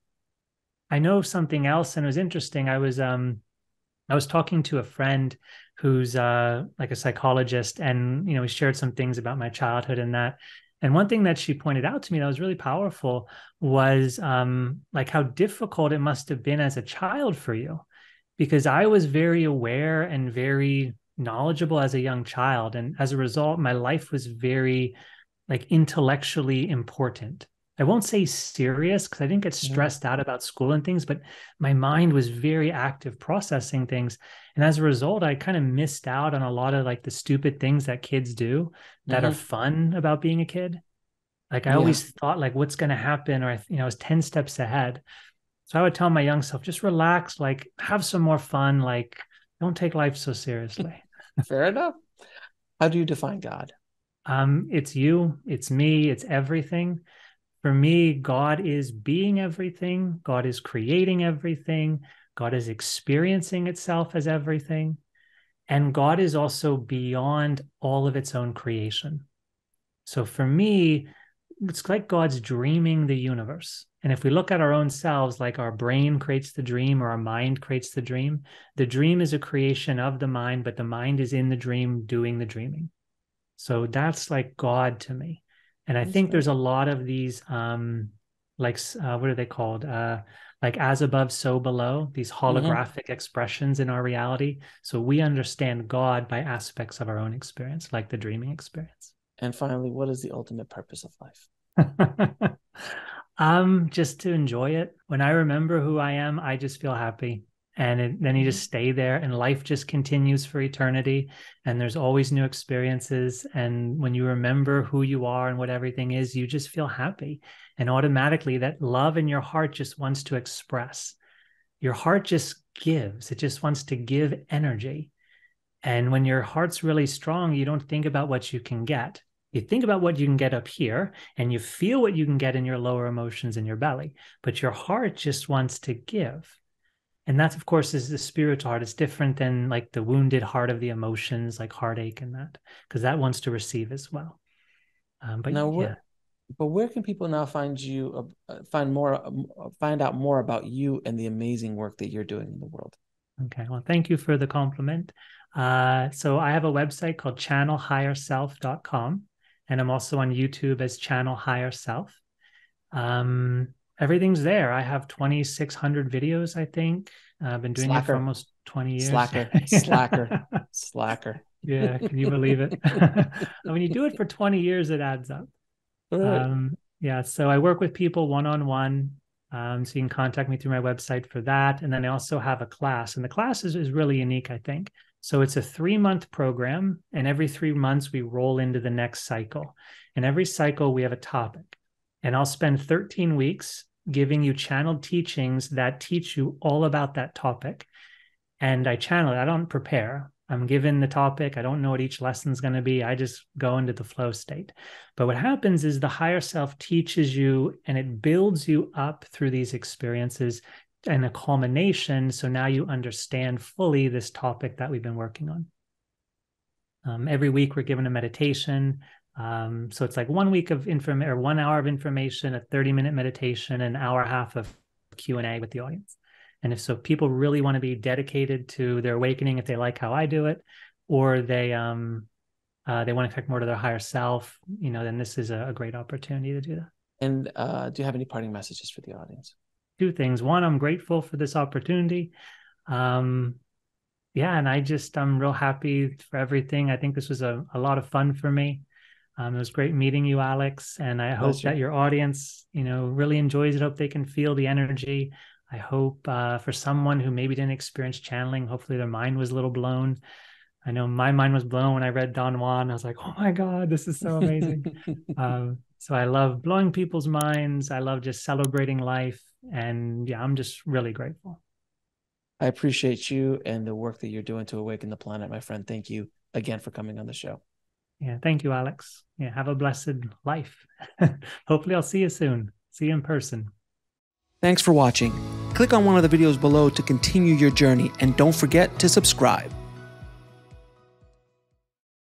I know something else, and it was interesting. I was talking to a friend who's like a psychologist, and we shared some things about my childhood and that. And one thing that she pointed out to me that was really powerful was like how difficult it must have been as a child for you, because I was very aware and very knowledgeable as a young child, and as a result, my life was very like intellectually important. I won't say serious because I didn't get Mhm. stressed out about school and things, but my mind was very active processing things. And as a result, I kind of missed out on a lot of like the stupid things that kids do that are Mhm. fun about being a kid. Like I Yeah, always thought like what's going to happen, or I was 10 steps ahead. So I would tell my young self, just relax, like have some more fun, like don't take life so seriously. fair enough. How do you define God? It's you, it's me, it's everything. For me, God is being everything. God is creating everything. God is experiencing itself as everything. And God is also beyond all of its own creation. So for me, it's like God's dreaming the universe. And if we look at our own selves, like our brain creates the dream or our mind creates the dream is a creation of the mind, but the mind is in the dream doing the dreaming. So that's like God to me. And I That's think there's right. a lot of these, like, what are they called? Like as above, so below, these Hmm. holographic expressions in our reality. So we understand God by aspects of our own experience, like the dreaming experience. And finally, what is the ultimate purpose of life? Just to enjoy it. When I remember who I am, I just feel happy. Then you just Hmm. stay there, and life just continues for eternity. And there's always new experiences. And when you remember who you are and what everything is, you just feel happy. And automatically, that love in your heart just wants to express. Your heart just gives, it just wants to give energy. And when your heart's really strong, you don't think about what you can get. You think about what you can get up here, and you feel what you can get in your lower emotions in your belly. But your heart just wants to give. And that's, of course, is the spiritual heart. It's different than like the wounded heart of the emotions, like heartache and that, because that wants to receive as well. But Now, yeah. where can people now find you, find more, find out more about you and the amazing work that you're doing in the world? Okay. Well, thank you for the compliment. So I have a website called channelhigherself.com, and I'm also on YouTube as Channel Higher Self. Um, Everything's there. I have 2,600 videos, I think. I've been doing it for Slacker, almost 20 years. slacker, slacker, slacker. Yeah, can you believe it? When you do it for 20 years, it adds up. All right. Yeah, so I work with people one on one. So you can contact me through my website for that. And then I also have a class, and the class is really unique, I think. So it's a 3 month program, and every 3 months we roll into the next cycle. And every cycle we have a topic. And I'll spend 13 weeks giving you channeled teachings that teach you all about that topic. And I channel it. I don't prepare. I'm given the topic. I don't know what each lesson's going to be. I just go into the flow state. But what happens is the higher self teaches you and it builds you up through these experiences and a culmination. So now you understand fully this topic that we've been working on. Every week we're given a meditation. So it's like 1 week of information or 1 hour of information, a 30-minute meditation, an hour and a half of Q&A with the audience. And if so, people really want to be dedicated to their awakening if they like how I do it, or they want to connect more to their higher self, then this is a great opportunity to do that. And do you have any parting messages for the audience? Two things. One, I'm grateful for this opportunity. Um, yeah, and I'm real happy for everything. I think this was a lot of fun for me. It was great meeting you, Alex, and I hope that Pleasure. your audience, really enjoys it. Hope they can feel the energy. I hope for someone who maybe didn't experience channeling, hopefully their mind was a little blown. I know my mind was blown when I read Don Juan. I was like, oh my God, this is so amazing. So I love blowing people's minds. I love just celebrating life. And yeah, I'm just really grateful. I appreciate you and the work that you're doing to awaken the planet, my friend. Thank you again for coming on the show. Yeah, thank you, Alex. Yeah, have a blessed life. Hopefully, I'll see you soon. See you in person. Thanks for watching. Click on one of the videos below to continue your journey, and don't forget to subscribe.